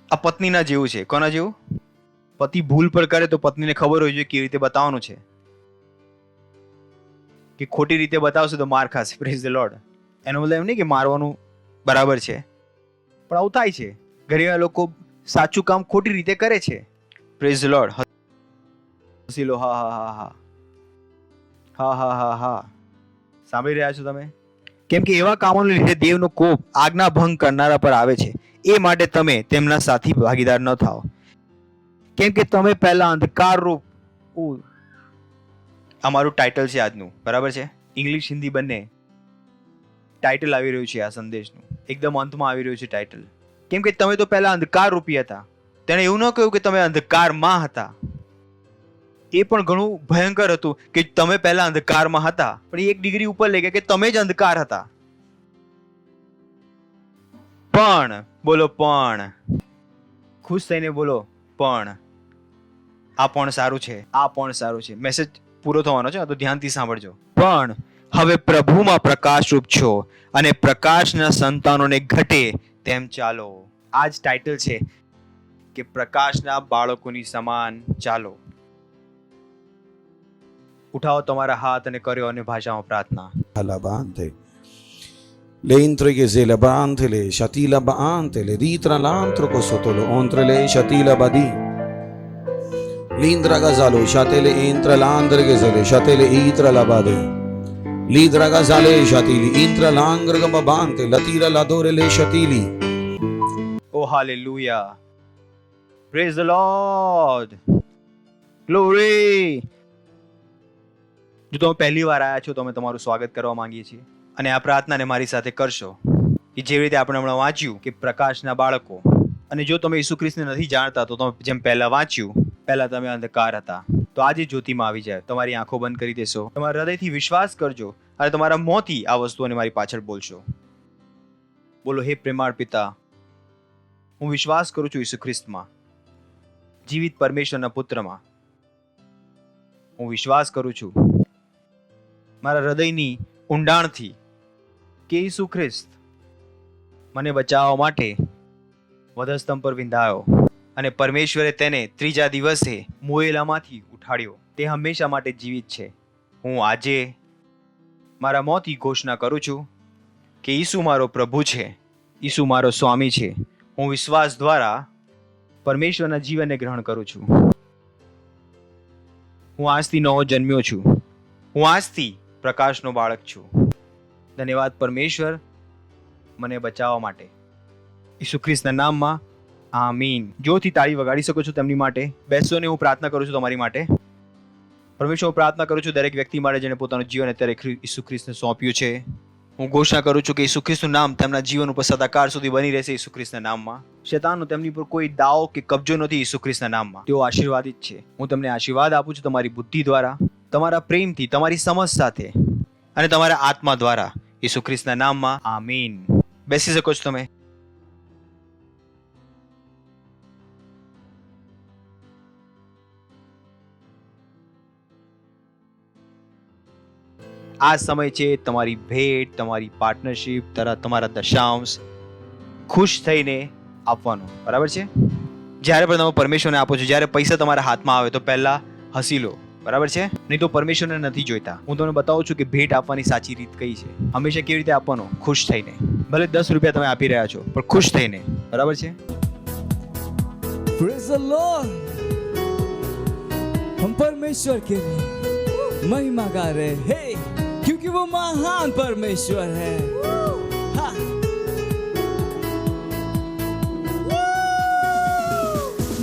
આ પત્નીના જેવું છે. કોના જેવું? પતિ ભૂલ પર કરે તો પત્નીને ખબર હોય છે કેવી રીતે બતાવવાનું છે. કે ખોટી રીતે બતાવશે તો માર ખાશે. Praise the lord. એનો મતલબ એમ નહીં કે મારવાનું બરાબર છે, પણ આવું થાય છે. ઘણીવાર લોકો સાચું કામ ખોટી રીતે કરે છે. Praise the lord. હસી લો. હા હા હા હા હા હા હા હા. સાંભળી રહ્યા છો તમે? કેમ કે એવા કામોને લીધે દેવનો કોપ આજ્ઞા ભંગ કરનારા પર આવે છે. એ માટે તમે તેમના સાથી ભાગીદાર ન થાઓ. કેમ કે તમે પહેલા અંધકાર રૂપ, અમારું ટાઇટલ છે આજનું, બરાબર છે? ઇંગ્લિશ હિન્દી બંને ટાઇટલ આવી રહ્યું છે આ સંદેશનું, એકદમ અંતમાં આવી રહ્યું છે ટાઇટલ. કેમ કે તમે તો પહેલા અંધકાર રૂપી હતા. તેણે એવું ન કહ્યું કે તમે અંધકારમાં હતા. એ પણ ઘણું ભયંકર હતું કે તમે પહેલા અંધકારમાં હતા, પણ એ એક ડિગ્રી ઉપર લઈ ગયા કે તમે જ અંધકાર હતા. પણ બોલો, પણ ખુશ થઈને બોલો, પણ આ પણ સારું છે, આ પણ સારું છે. મેસેજ પૂરો થવાનો છે, તો ધ્યાનથી સાંભળજો. પણ હવે પ્રભુમાં પ્રકાશરૂપ છો અને પ્રકાશના સંતાનોને ઘટે તેમ ચાલો. આ જ ટાઇટલ છે કે પ્રકાશના બાળકોની સમાન ચાલો. ઉઠાવો તમારા હાથ અને કર્યો અને ભાષામાં પ્રાર્થના. Alabante. Le intre che se la bante le shatila baante le ritra l'antro cosotolo ontre le shatila badi. L'indra gazalo shatele intra l'andre che se le shatele itra la bade. L'idra gazale shatili intra l'angra gabante la tira la dore le shatili. Oh hallelujah. Praise the Lord. Glory. જો તમે પહેલી વાર આવ્યા છો તો અમે તમારું સ્વાગત કરવા માંગીએ છીએ અને આ પ્રાર્થનાને મારી સાથે કરશો કે જેવી રીતે આપણે હમણાં વાંચ્યું કે પ્રકાશના બાળકો. અને જો તમે ઈસુ ખ્રિસ્તને નથી જાણતા તો તમે જેમ પહેલા વાંચ્યું, પહેલા તમે અંધકાર હતા, તો આજે જ્યોતિમાં આવી જાય. તમારી આંખો બંધ કરી દેશો, તમારા હૃદયથી વિશ્વાસ કરજો અને તમારા મોંથી આ વસ્તુઓને મારી પાછળ બોલશો. બોલો, હે પ્રેમાળ પિતા, હું વિશ્વાસ કરું છું ઈસુ ખ્રિસ્તમાં, જીવિત પરમેશ્વરના પુત્રમાં. હું વિશ્વાસ કરું છું મારા હૃદયની ઊંડાણથી કે ઈસુ ખ્રિસ્ત મને બચાવવા માટે વધસ્તંભ પર વિંધાયો અને પરમેશ્વરે તેને ત્રીજા દિવસે મોયેલામાંથી ઉઠાડ્યો. તે હંમેશા માટે જીવિત છે. હું આજે મારા મોંથી ઘોષણા કરું છું કે ઈસુ મારો પ્રભુ છે, ઈસુ મારો સ્વામી છે. હું વિશ્વાસ દ્વારા પરમેશ્વરના જીવનને ગ્રહણ કરું છું. હું આજથી નવો જન્મ્યો છું. હું આજથી પ્રકાશનો બાળક છું. ધન્યવાદ પરમેશ્વર મને બચાવવા માટે. ઈસુ ખ્રિસ્તના નામમાં આમીન. જોરથી તાળી વગાડી શકો છો તેમની માટે. બેસો ને હું પ્રાર્થના કરું છું તમારી માટે. પરમેશ્વર, હું પ્રાર્થના કરું છું દરેક વ્યક્તિ માટે જેને પોતાનું જીવન અત્યારે ઈસુ ખ્રિસ્તને સોંપ્યું છે. હું ઘોષણા કરું છું કે ઈસુ ખ્રિસ્તનું નામ તેમના જીવન ઉપર સદાકાળ સુધી બની રહેશે. ઈસુ ખ્રિસ્તના નામમાં શૈતાનનો તેમની પર કોઈ દાવ કે કબજો નથી. ઈસુ ખ્રિસ્તના નામમાં તેઓ આશીર્વાદિત છે. હું તમને આશીર્વાદ આપું છું તમારી બુદ્ધિ દ્વારા, તમારા પ્રેમથી, તમારી સમજ સાથે અને તમારા આત્મા દ્વારા. ઈસુ ખ્રિસ્તના નામમાં આમીન. બેસી શકો છો તમે. આ સમય છે તમારી ભેટ, તમારી પાર્ટનરશિપ, તમારા દશાંશ ખુશ થઈને આપવાનો. બરાબર છે? જ્યારે પણ તમે પરમેશ્વરને આપો છો, જ્યારે પૈસા તમારા હાથમાં આવે તો પહેલા હસી લો. બરાબર છે? નહીં તો પરમેશ્વરને નથી જોઈતા. હું તમને બતાવું છું કે ભેટ આપવાની સાચી રીત કઈ છે. હંમેશા કેવી રીતે આપવાનો? ખુશ થઈને. ભલે 10 રૂપિયા તમે આપી રહ્યા છો પણ ખુશ થઈને. બરાબર છે? Praise the Lord. हम परमेश्वर के लिए महिमा गा रहे हैं, क्योंकि वो महान परमेश्वर है. हाँ.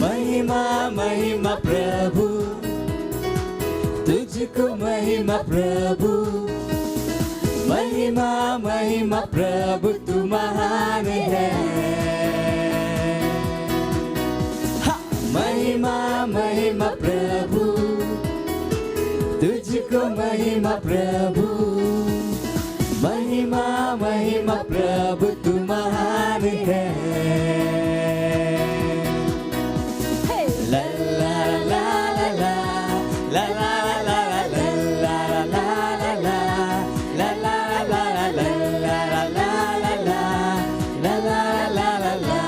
महिमा महिमा प्रभु, तुझको महिमा प्रभु. महिमा महिमा प्रभु, तू महान है. महिमा महिमा प्रभु, तुझको महिमा प्रभु. महिमा महिमा प्रभु, तू महान है. ला ला ला ला ला ला ला ला ला ला ला ला ला ला ला ला ला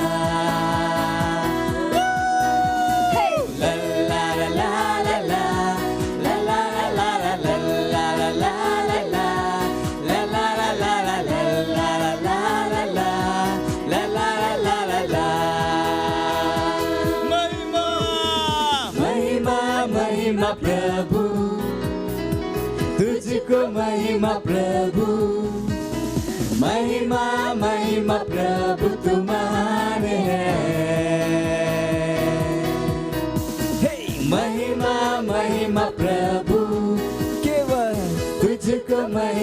महिमा प्रभु, तुझको महिमा प्रभु. महिमा महिमा प्रभु, तू महान है. महिमा महिमा प्रभु, केवल तुझको महिमा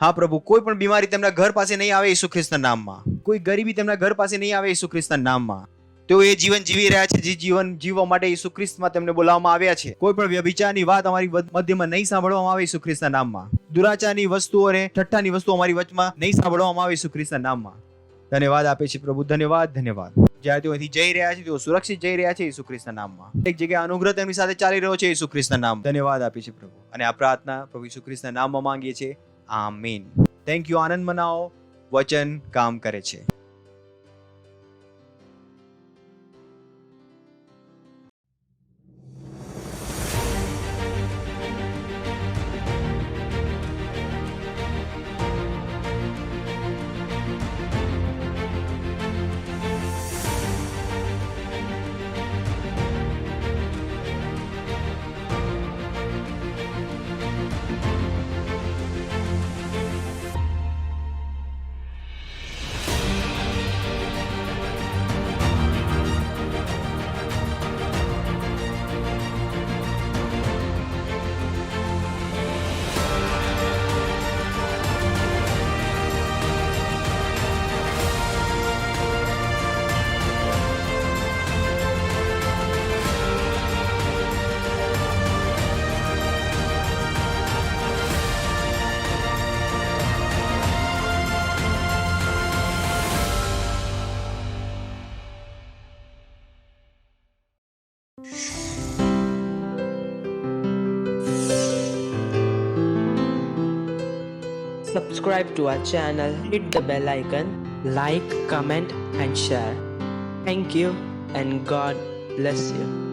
હા પ્રભુ, કોઈ પણ બીમારી તેમના ઘર પાસે નહીં આવે ઈસુ ખ્રિસ્તના નામમાં. કોઈ ગરીબી તેમના ઘર પાસે નહીં આવે ઈસુ ખ્રિસ્તના નામમાં. તેઓ એ જીવન જીવી રહ્યા છે જે જીવન જીવવા માટે ઈસુ ખ્રિસ્તમાં તેમને બોલાવવામાં આવ્યા છે. કોઈ પણ વ્યભિચારની વાત અમારી મધ્યમાં નહીં સાંભળવામાં આવે ઈસુ ખ્રિસ્તના નામમાં. દુરાચારની વસ્તુઓ અને ઠઠ્ઠાની વસ્તુઓ અમારી વચમાં નહીં સાંભળવામાં આવે ઈસુ ખ્રિસ્તના નામમાં. ધન્યવાદ આપે છે પ્રભુ, ધન્યવાદ, ધન્યવાદ. જ્યારે તેઓ અહીંથી જઈ રહ્યા છે તેઓ સુરક્ષિત જઈ રહ્યા છે ઈસુ ખ્રિસ્તના નામમાં. એક જગ્યાએ અનુગ્રહ તેમની સાથે ચાલી રહ્યો છે ઈસુ ખ્રિસ્તના નામ. ધન્યવાદ આપે છે પ્રભુ, અને આ પ્રાર્થના પ્રભુ ઈસુ ખ્રિસ્તના નામમાં માંગીએ છીએ. આમીન. Thank you. આનંદ મનાવો, વચન કામ કરે છે. Subscribe to our channel, hit the bell icon, like, comment and share. Thank you and God bless you.